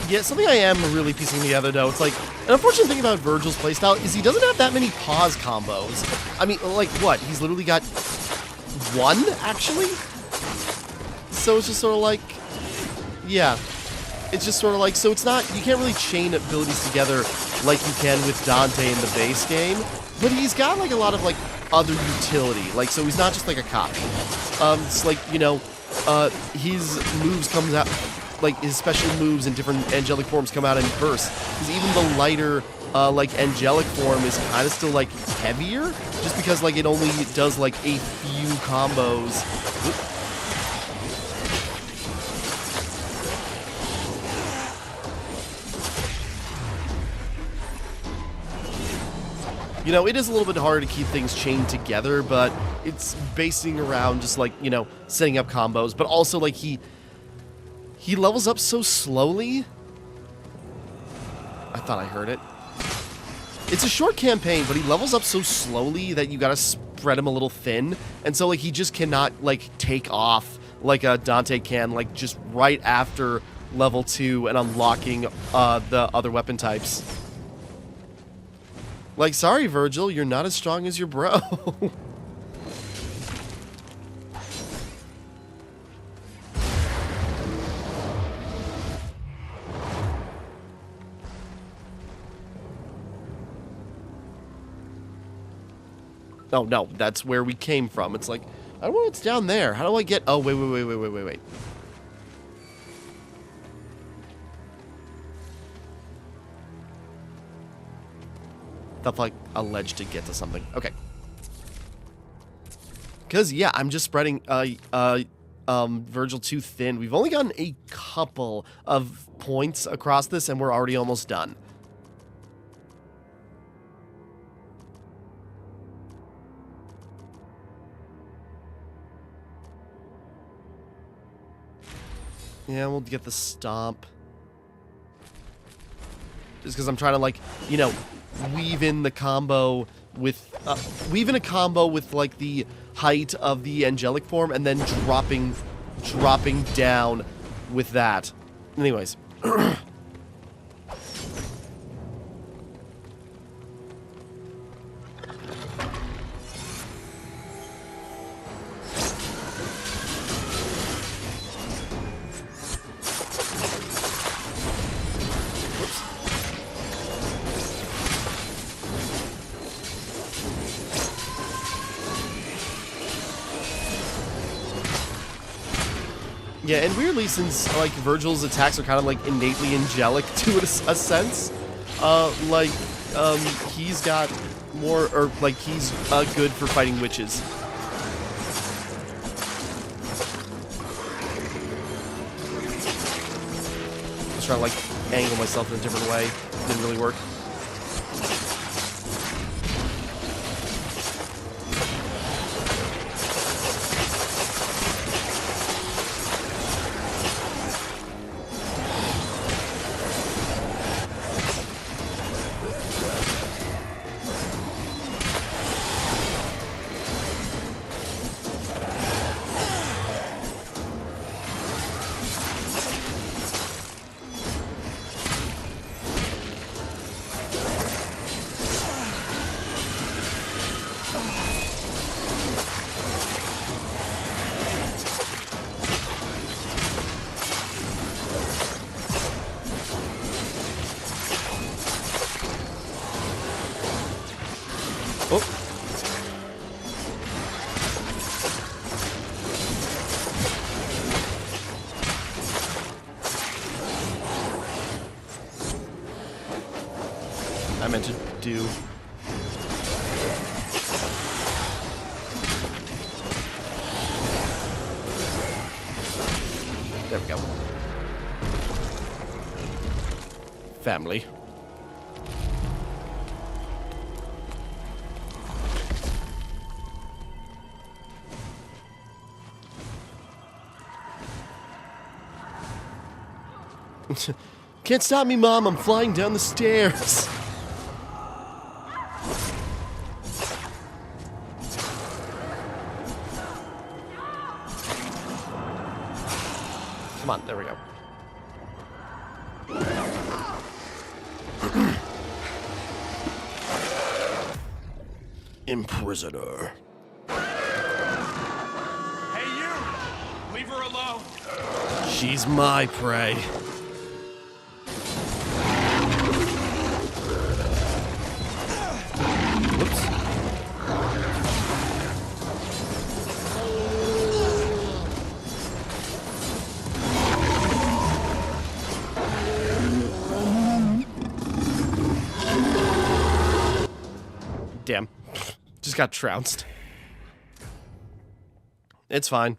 Speaker 1: Yeah, something I am really piecing together, though, it's like, an unfortunate thing about Vergil's playstyle is he doesn't have that many pause combos. I mean, like, what? He's literally got one, actually? So it's just sort of like, yeah. It's just sort of like, so it's not, you can't really chain abilities together like you can with Dante in the base game, but he's got, like, a lot of, like, other utility. Like, so he's not just, like, a copy. It's like, his moves comes out, like, his special moves in different angelic forms come out in bursts. Because even the lighter, like, angelic form is kind of still, like, heavier. Just because, like, it only does, like, a few combos. You know, it is a little bit harder to keep things chained together, but it's basing around just, like, setting up combos. But also, like, he levels up so slowly. I thought I heard it. It's a short campaign, but he levels up so slowly that you gotta spread him a little thin. And so, like, he just cannot, like, take off like a Dante can, like, just right after level 2 and unlocking the other weapon types. Like, sorry, Vergil, you're not as strong as your bro. Oh, no, that's where we came from. It's like, I don't know what's down there. How do I get... Oh, wait. Stuff like a ledge to get to something. Okay. Because, yeah, I'm just spreading Vergil too thin. We've only gotten a couple of points across this, and we're already almost done. Yeah, we'll get the stomp. Just because I'm trying to, like, weave in the combo with, weave in a combo with, like, the height of the angelic form, and then dropping down with that. Anyways. Yeah, and weirdly, since, like, Vergil's attacks are kind of, like, innately angelic to a sense, he's got more, or, like, he's good for fighting witches. Just trying to, like, angle myself in a different way. Didn't really work. I meant to do. There we go. Family. Can't stop me, Mom. I'm flying down the stairs. Come on, there we go. Imprisoner.
Speaker 2: Hey, you! Leave her alone!
Speaker 1: She's my prey. Whoops. Damn. Just got trounced. It's fine.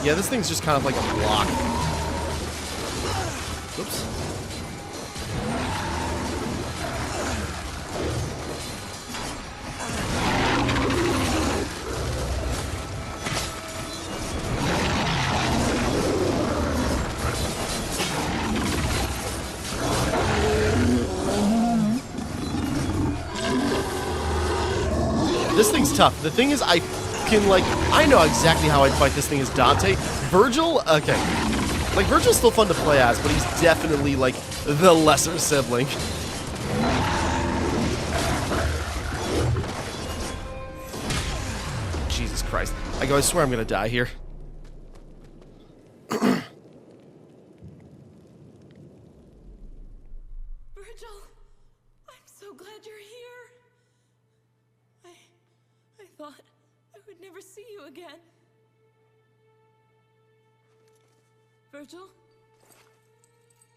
Speaker 1: Yeah, this thing's just kind of like a block. Oops. This thing's tough. The thing is, I know exactly how I'd fight this thing as Dante. Vergil, okay. Like, Vergil's still fun to play as, but he's definitely, like, the lesser sibling. Jesus Christ. I swear I'm gonna die here.
Speaker 3: Vergil, I'm so glad you're here. I thought I would never see you again. Vergil?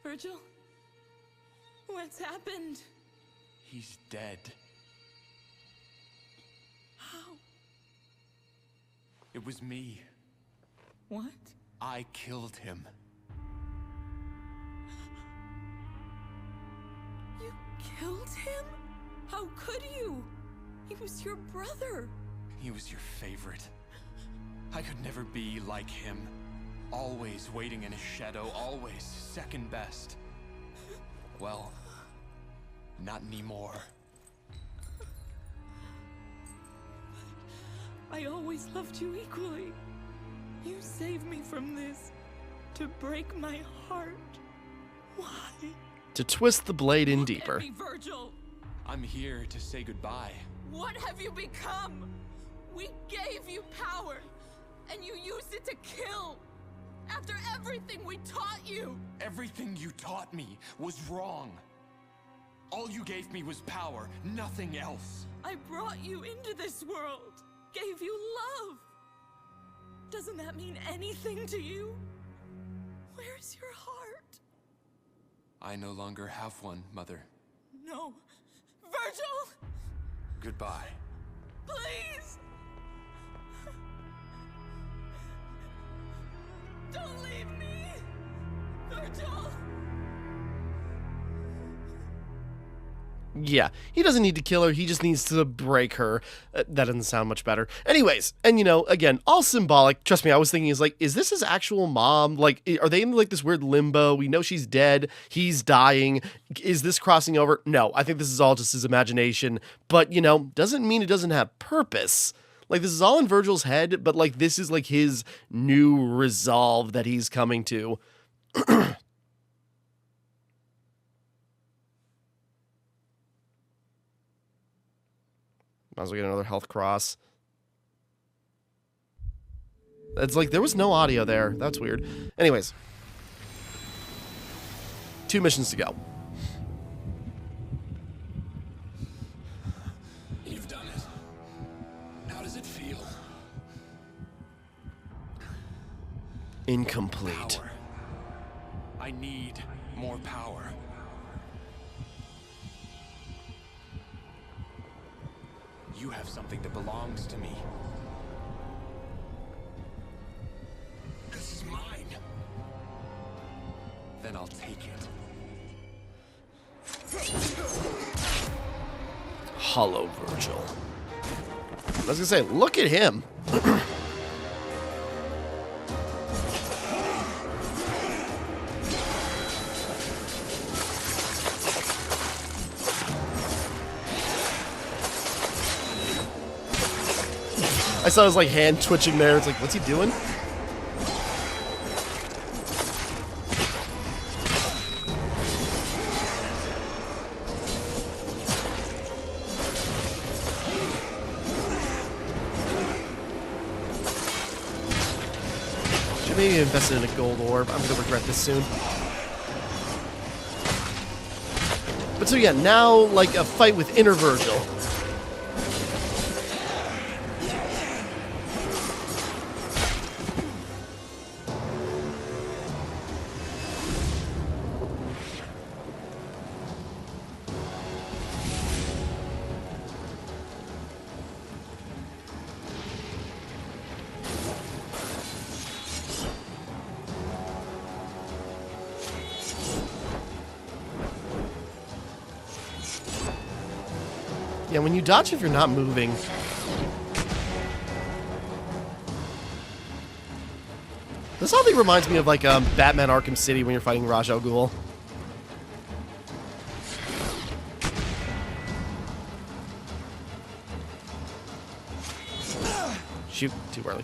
Speaker 3: Vergil? What's happened?
Speaker 2: He's dead.
Speaker 3: How?
Speaker 2: It was me.
Speaker 3: What?
Speaker 2: I killed him.
Speaker 3: You killed him? How could you? He was your brother.
Speaker 2: He was your favorite. I could never be like him. Always waiting in his shadow, always second best. Well, not anymore.
Speaker 3: I always loved you equally. You saved me from this to break my heart. Why?
Speaker 1: To twist the blade in
Speaker 3: Look
Speaker 1: deeper.
Speaker 3: at me, Vergil.
Speaker 2: I'm here to say goodbye.
Speaker 3: What have you become? We gave you power, and you used it to kill. After everything we taught you.
Speaker 2: Everything you taught me was wrong. All you gave me was power, nothing else.
Speaker 3: I brought you into this world, gave you love. Doesn't that mean anything to you? Where's your heart?
Speaker 2: I no longer have one, Mother.
Speaker 3: No. Vergil!
Speaker 2: Goodbye.
Speaker 3: Please! Don't leave me! Vergil!
Speaker 1: Yeah, he doesn't need to kill her, he just needs to break her. That doesn't sound much better. Anyways, and again, all symbolic. Trust me, I was thinking, is this his actual mom? Like, are they in, like, this weird limbo? We know she's dead, he's dying. Is this crossing over? No, I think this is all just his imagination. But, doesn't mean it doesn't have purpose. Like, this is all in Vergil's head, but, like, this is, like, his new resolve that he's coming to. Might as well get another health cross. It's like, there was no audio there. That's weird. Anyways. 2 missions to go.
Speaker 5: You've done it. How does it feel?
Speaker 1: Incomplete.
Speaker 2: Power. I need more power. You have something that belongs to me.
Speaker 5: This is mine.
Speaker 2: Then I'll take it.
Speaker 1: Hollow Vergil. I was gonna say, look at him. I saw his like hand twitching there. It's like, what's he doing? Should maybe invest in a gold orb. I'm gonna regret this soon. But so yeah, now like a fight with inner Vergil. Yeah, when you dodge if you're not moving. This oddly reminds me of like Batman Arkham City when you're fighting Ra's al Ghul. Shoot, too early.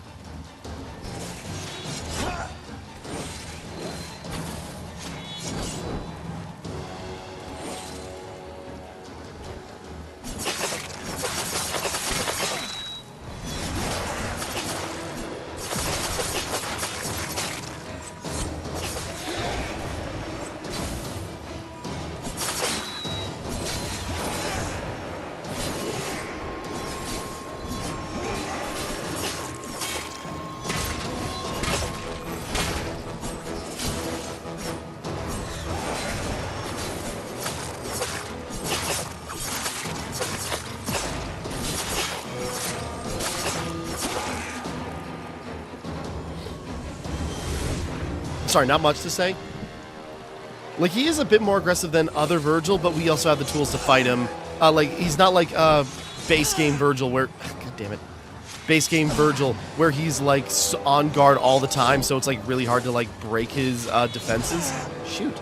Speaker 1: Sorry, not much to say. Like, he is a bit more aggressive than other Vergil, but we also have the tools to fight him. Like, he's not like base game Vergil where... God damn it. Base game Vergil where he's, like, on guard all the time, so it's, like, really hard to, like, break his defenses. Shoot.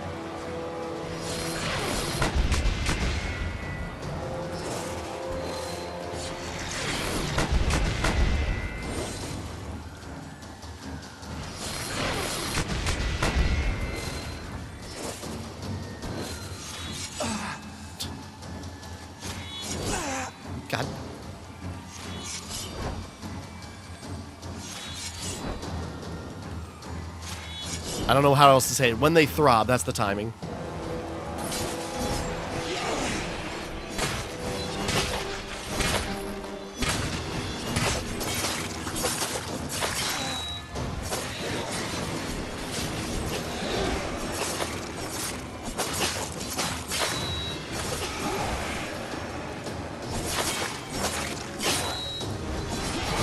Speaker 1: God. I don't know how else to say it. When they throb, that's the timing.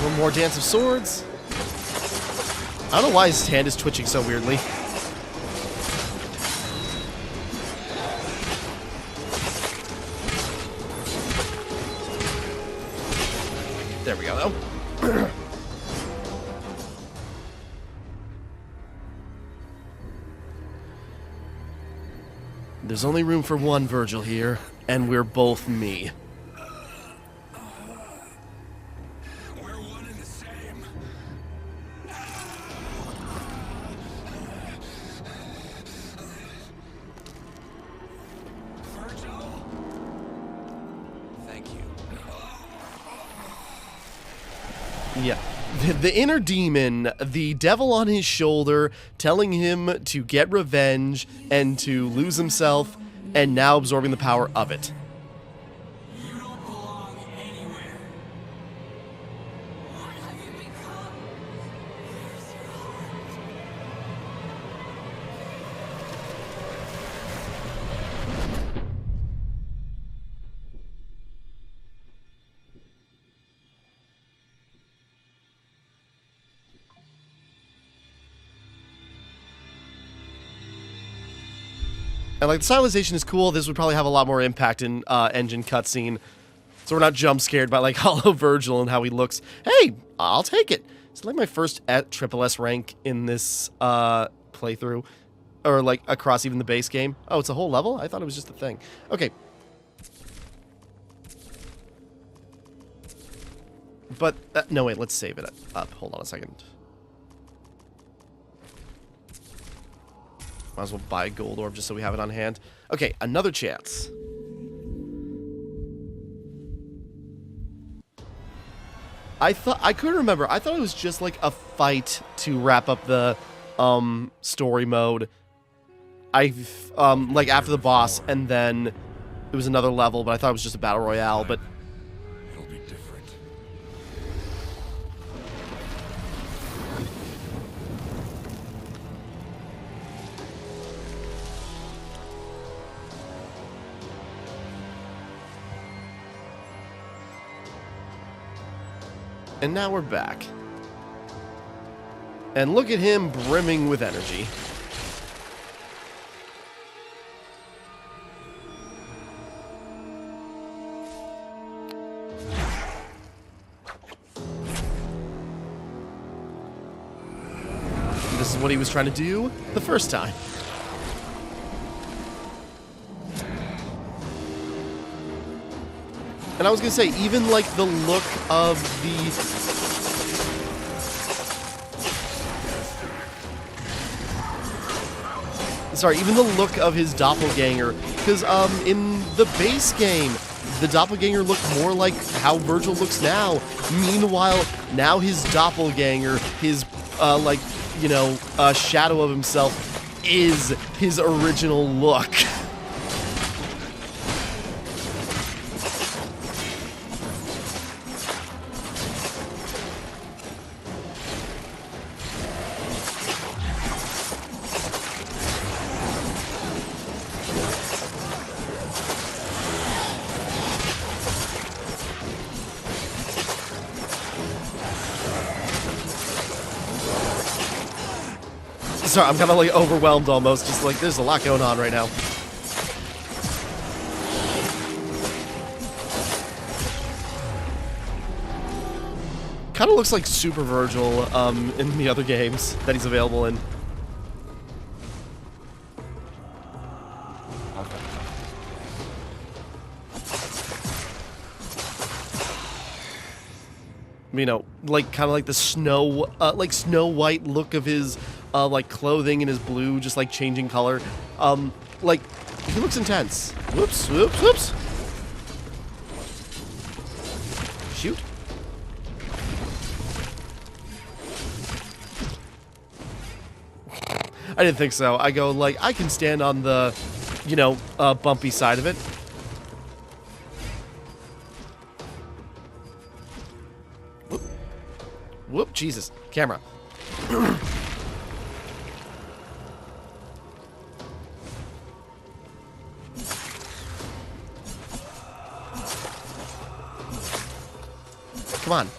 Speaker 1: One more Dance of Swords. I don't know why his hand is twitching so weirdly. There we go, though. There's only room for one Vergil here, and we're both me.
Speaker 5: We're one and the same. Vergil?
Speaker 2: Thank you.
Speaker 1: Yeah. the inner demon, the devil on his shoulder, telling him to get revenge and to lose himself, and now absorbing the power of it.
Speaker 7: You don't belong anywhere. What have you become? Where's your heart?
Speaker 1: And like the stylization is cool. This would probably have a lot more impact in engine cutscene, so we're not jump scared by like Hollow Vergil and how he looks. Hey, I'll take it. It's like my first at triple S rank in this playthrough, or like across even the base game. Oh, it's a whole level? I thought it was just a thing. Okay. But no, wait. Let's save it up. Hold on a second. Might as well buy a gold orb just so we have it on hand. Okay, another chance. I couldn't remember. I thought it was just like a fight to wrap up the story mode. Like after the boss, and then it was another level, but I thought it was just a battle royale, but
Speaker 5: It'll be different.
Speaker 1: and now we're back. And look at him brimming with energy. This is what he was trying to do the first time. And I was gonna say, even like the look of the... Sorry, even the look of his doppelganger, because in the base game, the doppelganger looked more like how Vergil looks now. Meanwhile, now his doppelganger, his like, you know, shadow of himself, is his original look. Sorry, I'm kind of like overwhelmed almost, just like there's a lot going on right now. Kind of looks like Super Vergil in the other games that he's available in. You know, like kind of like the snow, like Snow White look of his like clothing and his blue just like changing color. Like he looks intense. Whoops, whoops, whoops. Shoot. I didn't think so. I go like I can stand on the, you know, bumpy side of it. Whoop, Jesus. Camera. Come on.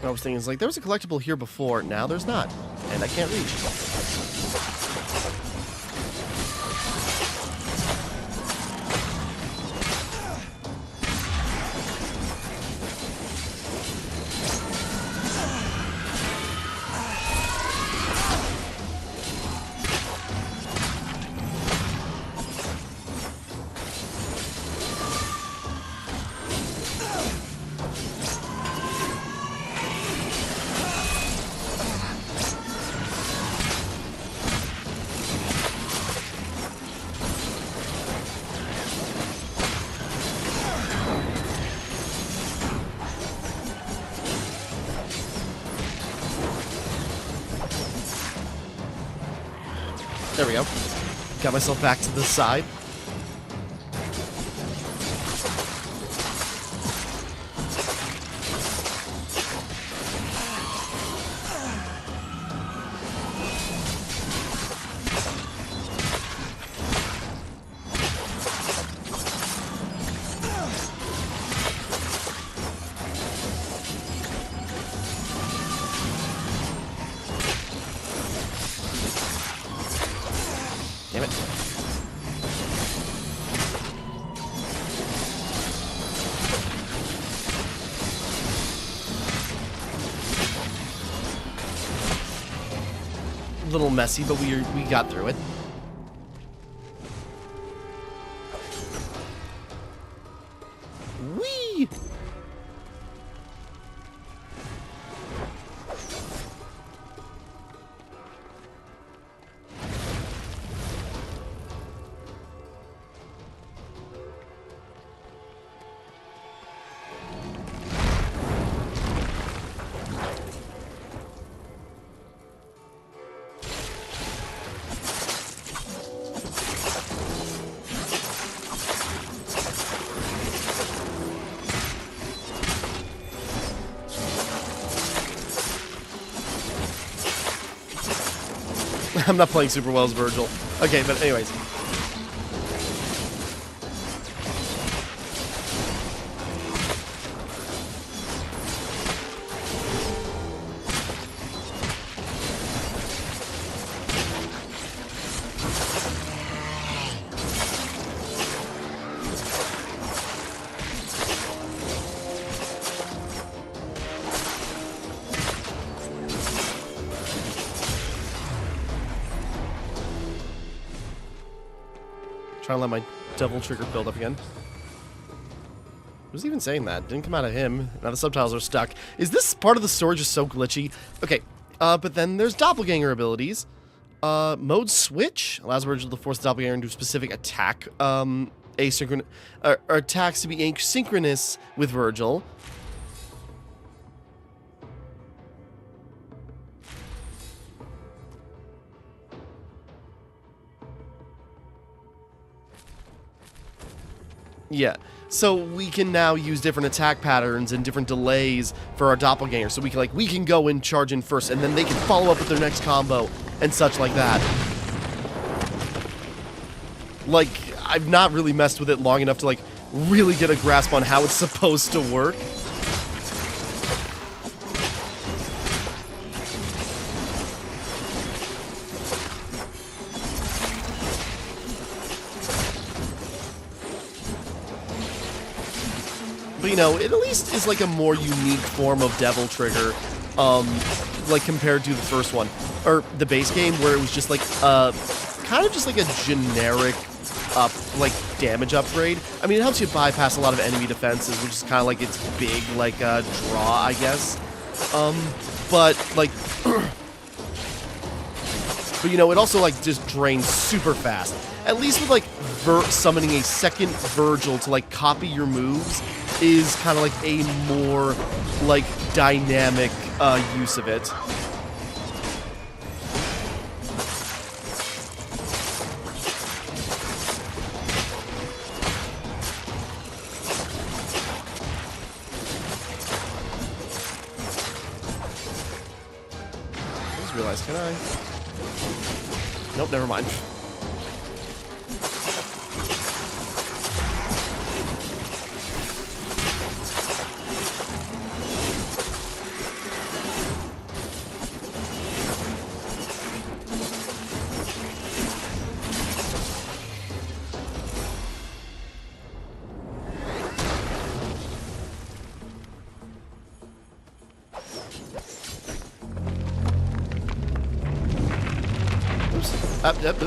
Speaker 1: I was thinking, it's like, there was a collectible here before, now there's not, and I can't reach. There we go. Got myself back to the side. Damn it. A little messy, but we got through it. Whee! I'm not playing super well as Vergil. Okay, but anyways. Trying to let my devil trigger build up again. Who's even saying that? Didn't come out of him. Now the subtitles are stuck. Is this part of the story just so glitchy? Okay, but then there's doppelganger abilities. Mode switch allows Vergil to force the doppelganger into a specific attack. Asynchronous or attacks to be asynchronous with Vergil. Yeah, so we can now use different attack patterns and different delays for our doppelganger. So we can go and charge in first, and then they can follow up with their next combo and such like that. Like, I've not really messed with it long enough to really get a grasp on how it's supposed to work. But, you know, it at least is a more unique form of Devil Trigger, compared to the first one. Or the base game, where it was just kind of just a generic, damage upgrade. I mean, it helps you bypass a lot of enemy defenses, which is kind of its big, draw, I guess. But, but, you know, it also, just drains super fast. At least with, summoning a second Vergil to, copy your moves is kind of a more, dynamic use of it. I just realized, can I? Nope, never mind. Up. Oops.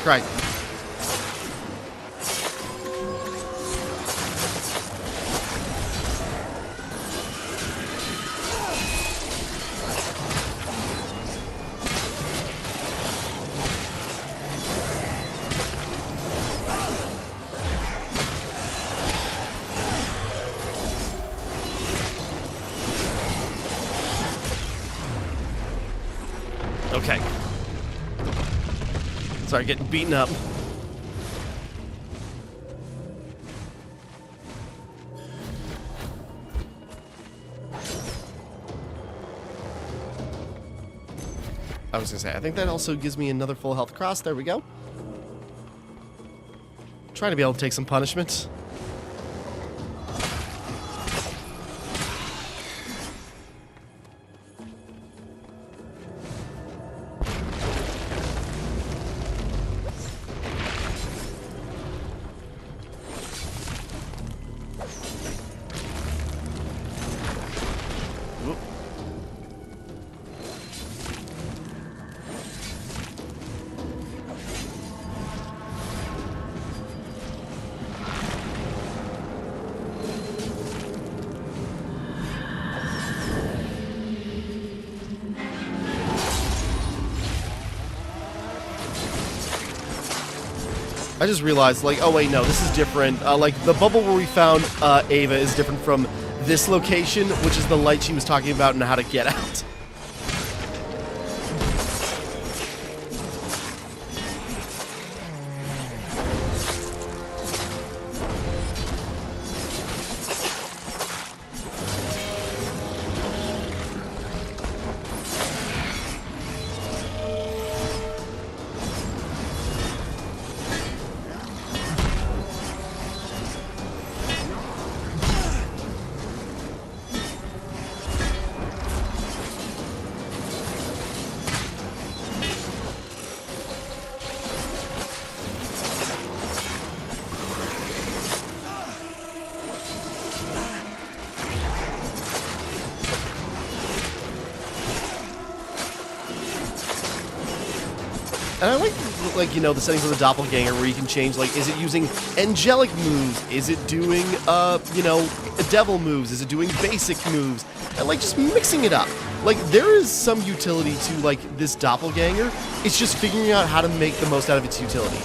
Speaker 1: Christ. Okay. Sorry, getting beaten up. I was gonna say, I think that also gives me another full health cross. There we go. Trying to be able to take some punishment. I just realized, like, oh wait, no, this is different. Like, the bubble where we found Ava is different from this location, which is the light she was talking about and how to get out. And I like, you know, the settings of the doppelganger where you can change, like, is it using angelic moves? Is it doing, you know, devil moves? Is it doing basic moves? And, like, just mixing it up. Like, there is some utility to, like, this doppelganger. It's just figuring out how to make the most out of its utility.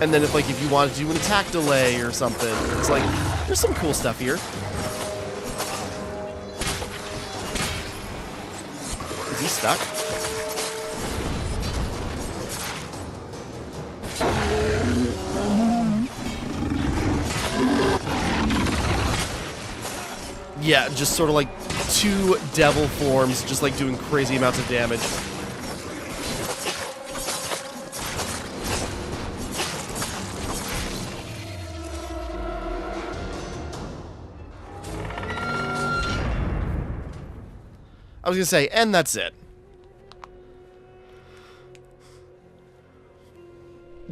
Speaker 1: And then if you want to do an attack delay or something, it's like, there's some cool stuff here. Is he stuck? Yeah, just sort of like two devil forms, just like doing crazy amounts of damage. I was gonna say, and that's it.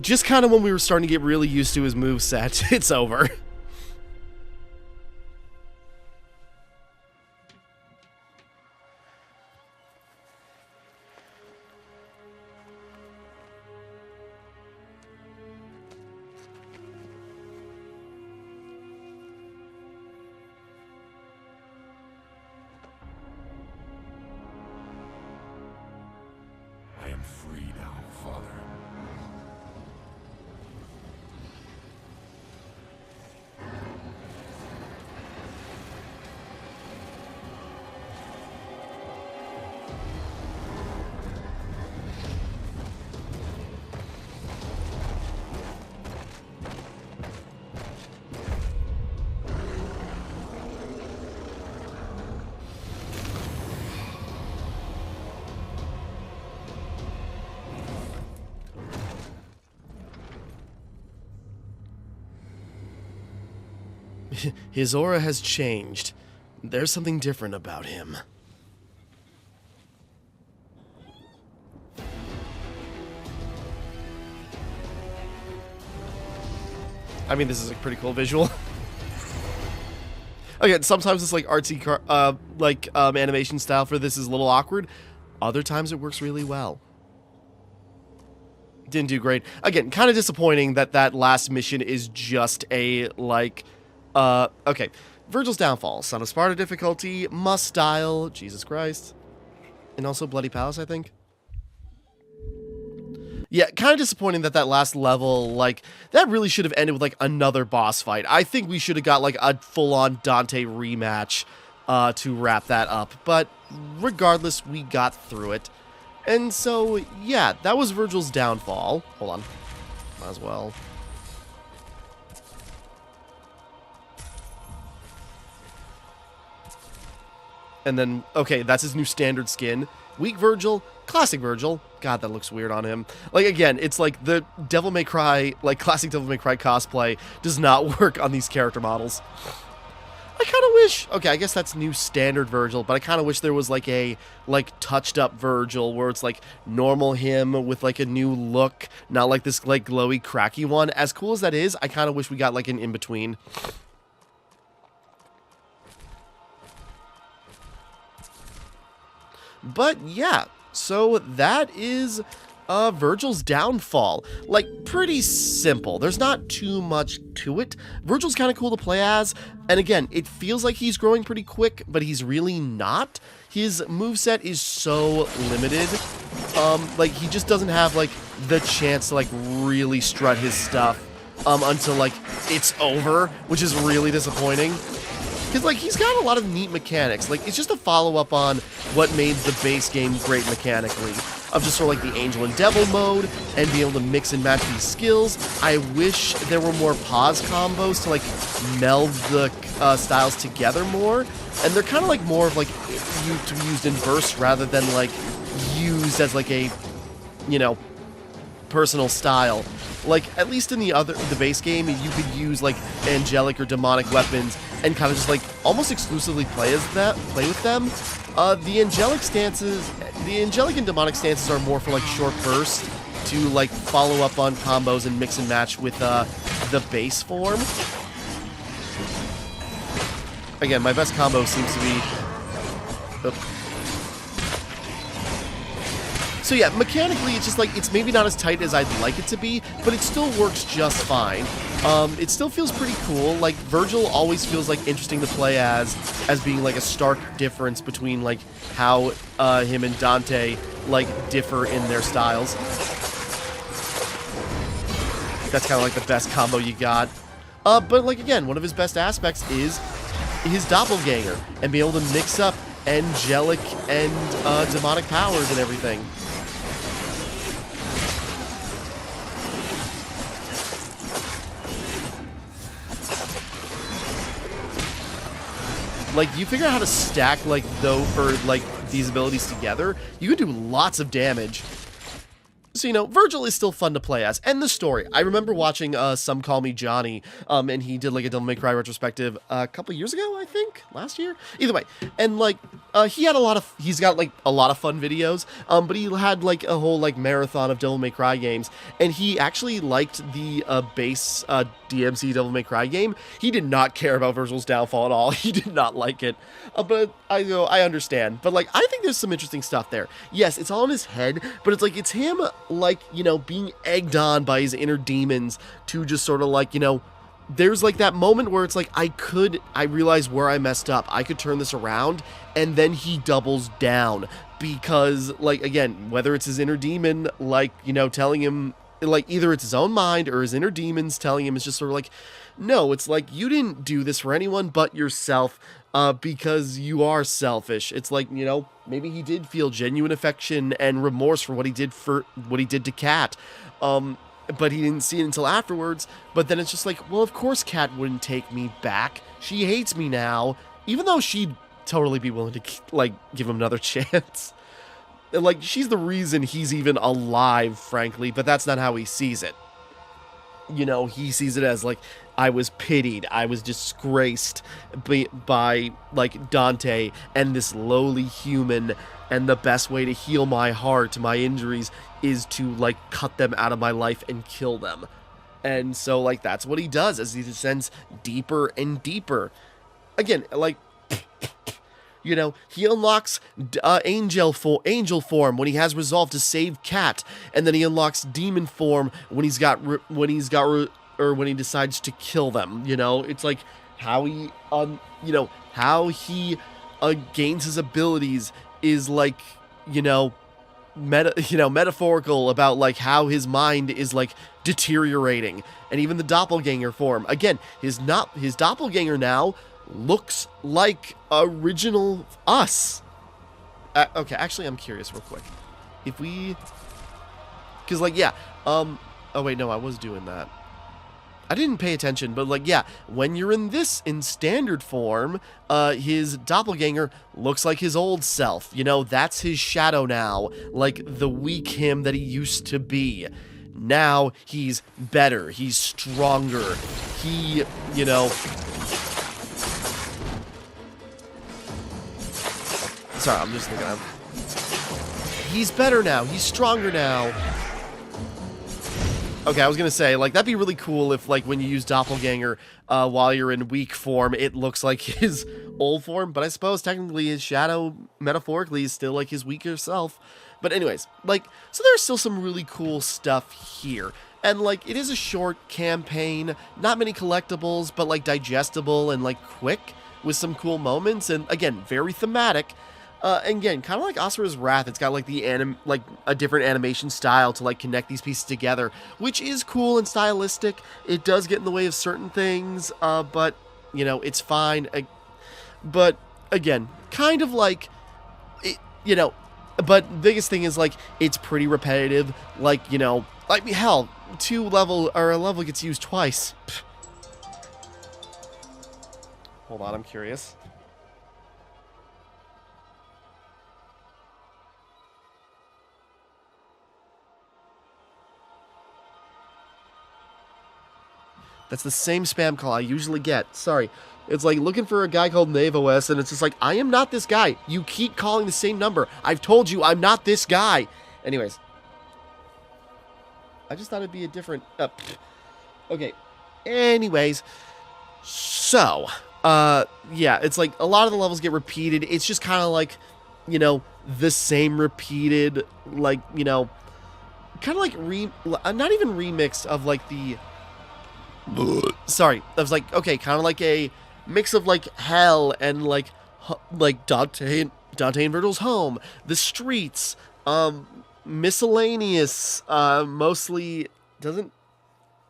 Speaker 1: Just kind of when we were starting to get really used to his moveset, it's over.
Speaker 5: I am free now, Father.
Speaker 1: His aura has changed. There's something different about him. I mean, this is a pretty cool visual. Again, sometimes it's like artsy, animation style for this is a little awkward. Other times it works really well. Didn't do great. Again, kind of disappointing that that last mission is just a, like, okay. Vergil's Downfall, Son of Sparta difficulty, must style, Jesus Christ. And also Bloody Palace, I think. Yeah, kind of disappointing that that last level, like, that really should have ended with, like, another boss fight. I think we should have got, like, a full-on Dante rematch to wrap that up. But regardless, we got through it. And so, yeah, that was Vergil's Downfall. Hold on. Might as well. And then, okay, that's his new standard skin. Weak Vergil, classic Vergil. God, that looks weird on him. Like, again, it's like the Devil May Cry, like, classic Devil May Cry cosplay does not work on these character models. I kind of wish, okay, I guess that's new standard Vergil, but I kind of wish there was, like, a, like, touched-up Vergil where it's, like, normal him with, like, a new look, not, like, this, like, glowy, cracky one. As cool as that is, I kind of wish we got, like, an in-between. But yeah, so that is Vergil's Downfall. Like, pretty simple. There's not too much to it. Vergil's kind of cool to play as, and again, it feels like he's growing pretty quick, but he's really not. His moveset is so limited. Like, he just doesn't have, like, the chance to, like, really strut his stuff until, like, it's over, which is really disappointing. Because, like, he's got a lot of neat mechanics. Like, it's just a follow-up on what made the base game great mechanically. Of just sort of like the Angel and Devil mode, and be able to mix and match these skills. I wish there were more pause combos to, like, meld the styles together more. And they're kind of, like, more of, like, to be used in bursts rather than, like, used as, like, a, you know, personal style. Like, at least in the base game, you could use, like, angelic or demonic weapons and kind of just, like, almost exclusively play with them. The angelic and demonic stances are more for, like, short bursts to, like, follow up on combos and mix and match with the base form. Again, my best combo seems to be... So yeah, mechanically, it's just like, it's maybe not as tight as I'd like it to be, but it still works just fine. It still feels pretty cool. Like, Vergil always feels, like, interesting to play as being, like, a stark difference between, like, how him and Dante, like, differ in their styles. That's kind of, like, the best combo you got. But, like, again, one of his best aspects is his doppelganger, and be able to mix up angelic and demonic powers and everything. Like, you figure out how to stack, like, these abilities together, you can do lots of damage. So, you know, Vergil is still fun to play as. And the story. I remember watching Some Call Me Johnny, and he did, like, a Devil May Cry retrospective a couple years ago, I think? Last year? Either way. And, like, he's got, like, a lot of fun videos, but he had, like, a whole, like, marathon of Devil May Cry games, and he actually liked the base DMC Devil May Cry game. He did not care about Vergil's Downfall at all. He did not like it. But I understand. But, like, I think there's some interesting stuff there. Yes, it's all in his head, but it's like, it's him, like, you know, being egged on by his inner demons to just sort of, like, you know, there's, like, that moment where it's like, I realize where I messed up. I could turn this around, and then he doubles down. Because, like, again, whether it's his inner demon, like, you know, telling him, like, either it's his own mind or his inner demons telling him, it's just sort of like, no, it's like, you didn't do this for anyone but yourself, because you are selfish. It's like, you know, maybe he did feel genuine affection and remorse for what he did to Kat. But he didn't see it until afterwards. But then it's just like, well, of course Kat wouldn't take me back. She hates me now, even though she'd totally be willing to, like, give him another chance. Like, she's the reason he's even alive, frankly, but that's not how he sees it. You know, he sees it as, like, I was pitied, I was disgraced by, like, Dante and this lowly human, and the best way to heal my heart, my injuries, is to, like, cut them out of my life and kill them. And so, like, that's what he does as he descends deeper and deeper. Again, like, You know, he unlocks angel form when he has resolve to save Kat, and then he unlocks demon form when when he decides to kill them. You know, it's like how he gains his abilities is like, metaphorical about like how his mind is like deteriorating. And even the doppelganger form, again, his doppelganger now looks like original us. Okay, actually, I'm curious real quick. If we... Because, like, yeah. Oh, wait, no, I was doing that. I didn't pay attention, but, like, yeah. When you're in standard form, his doppelganger looks like his old self. You know, that's his shadow now. Like, the weak him that he used to be. Now, he's better. He's stronger. He, Sorry, I'm just looking at him. He's better now. He's stronger now. Okay, I was gonna say, like, that'd be really cool if, like, when you use Doppelganger, while you're in weak form, it looks like his old form, but I suppose technically his shadow, metaphorically, is still, like, his weaker self. But anyways, like, so there's still some really cool stuff here. And, like, it is a short campaign, not many collectibles, but, like, digestible and, like, quick, with some cool moments, and, again, very thematic. Again, kind of like Asura's Wrath, it's got like a different animation style to like connect these pieces together, which is cool and stylistic. It does get in the way of certain things, but it's fine. But again, kind of like, but the biggest thing is like it's pretty repetitive. Like hell, a level gets used twice. Pfft. Hold on, I'm curious. That's the same spam call I usually get. Sorry. It's like looking for a guy called NaveOS, and it's just like, I am not this guy. You keep calling the same number. I've told you I'm not this guy. Anyways. I just thought it'd be a different... okay. Anyways. So. Yeah, it's like a lot of the levels get repeated. It's just kind of like, the same repeated, like, kind of like not even remixed of like the... Sorry, I was like, okay, kind of like a mix of like hell and like Dante and Vergil's home, the streets, miscellaneous, mostly doesn't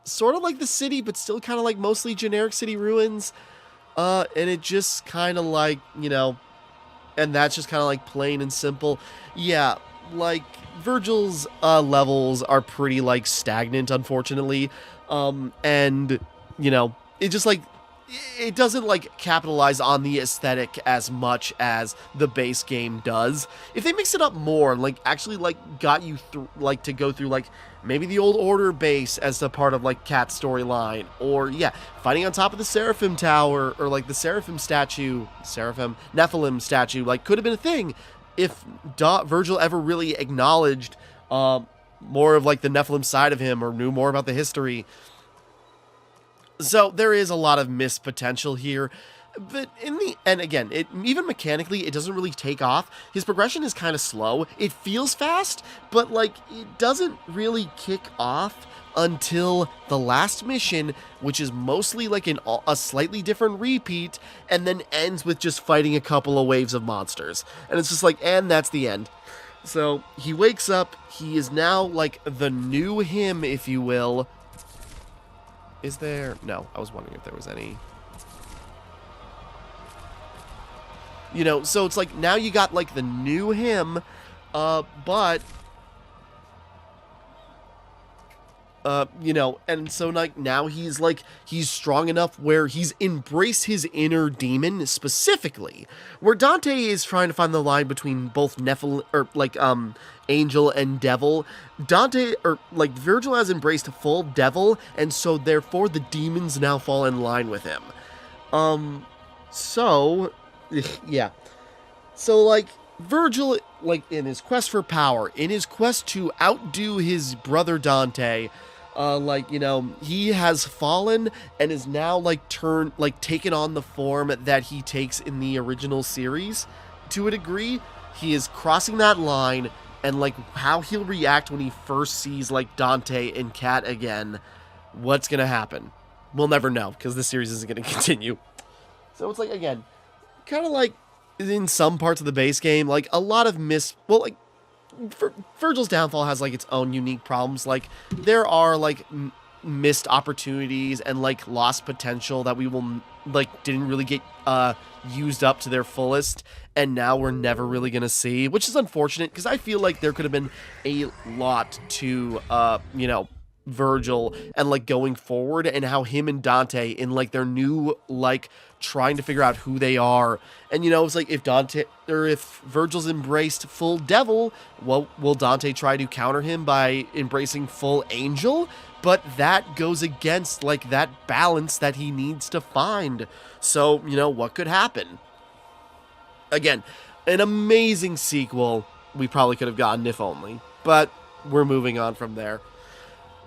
Speaker 1: sort of like the city, but still kind of like mostly generic city ruins, and it just kind of like and that's just kind of like plain and simple. Yeah, like Vergil's levels are pretty like stagnant, unfortunately. And, it just, like, it doesn't, like, capitalize on the aesthetic as much as the base game does. If they mix it up more and, like, actually, like, got you, to go through, like, maybe the Old Order base as a part of, like, Kat's storyline, or, yeah, fighting on top of the Seraphim Tower, or, like, the Nephilim statue, like, could have been a thing if Vergil ever really acknowledged, more of like the Nephilim side of him or knew more about the history. So there is a lot of missed potential here, but again, even mechanically, it doesn't really take off. His progression is kind of slow. It feels fast, but like it doesn't really kick off until the last mission, which is mostly like a slightly different repeat, and then ends with just fighting a couple of waves of monsters. And it's just like, and that's the end. So, he wakes up, he is now, like, the new him, if you will. Is there... No, I was wondering if there was any... so it's like, now you got, like, the new him, but... and so, like, now he's, like, he's strong enough where he's embraced his inner demon, specifically. Where Dante is trying to find the line between both angel and devil, Vergil has embraced full devil, and so, therefore, the demons now fall in line with him. So, yeah. So, like, Vergil, like, in his quest for power, in his quest to outdo his brother Dante, he has fallen and is now, taken on the form that he takes in the original series. to a degree, he is crossing that line, and like how he'll react when he first sees like Dante and Kat again, what's gonna happen? We'll never know, because this series isn't gonna continue. So it's like, again, kind of like in some parts of the base game, like a lot of Vergil's downfall has like its own unique problems. Like there are like missed opportunities and like lost potential that we will like didn't really get used up to their fullest, and now we're never really gonna see, which is unfortunate, because I feel like there could have been a lot to you know, Vergil and like going forward, and how him and Dante in like their new like trying to figure out who they are. And you know, it's like if Vergil's embraced full devil, well, will Dante try to counter him by embracing full angel? But that goes against like that balance that he needs to find. So, you know, what could happen? Again, an amazing sequel we probably could have gotten if only, but we're moving on from there.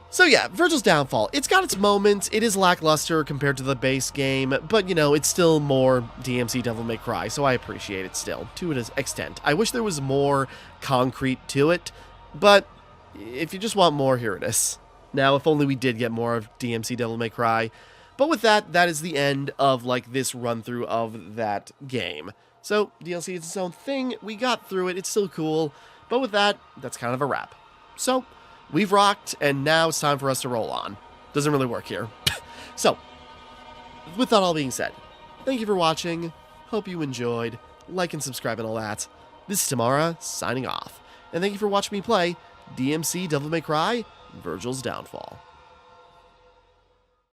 Speaker 1: So yeah, Vergil's downfall, it's got its moments. It is lackluster compared to the base game, but you know, it's still more DMC Devil May Cry, so I appreciate it still, to an extent. I wish there was more concrete to it, but if you just want more, here it is. Now, if only we did get more of DMC Devil May Cry. But with that, that is the end of like this run through of that game. So DLC is its own thing. We got through it. It's still cool. But with that, that's kind of a wrap. So we've rocked, and now it's time for us to roll on. Doesn't really work here. So, with that all being said, thank you for watching. Hope you enjoyed. Like and subscribe and all that. This is Timmara, signing off. And thank you for watching me play DMC Devil May Cry, Vergil's Downfall.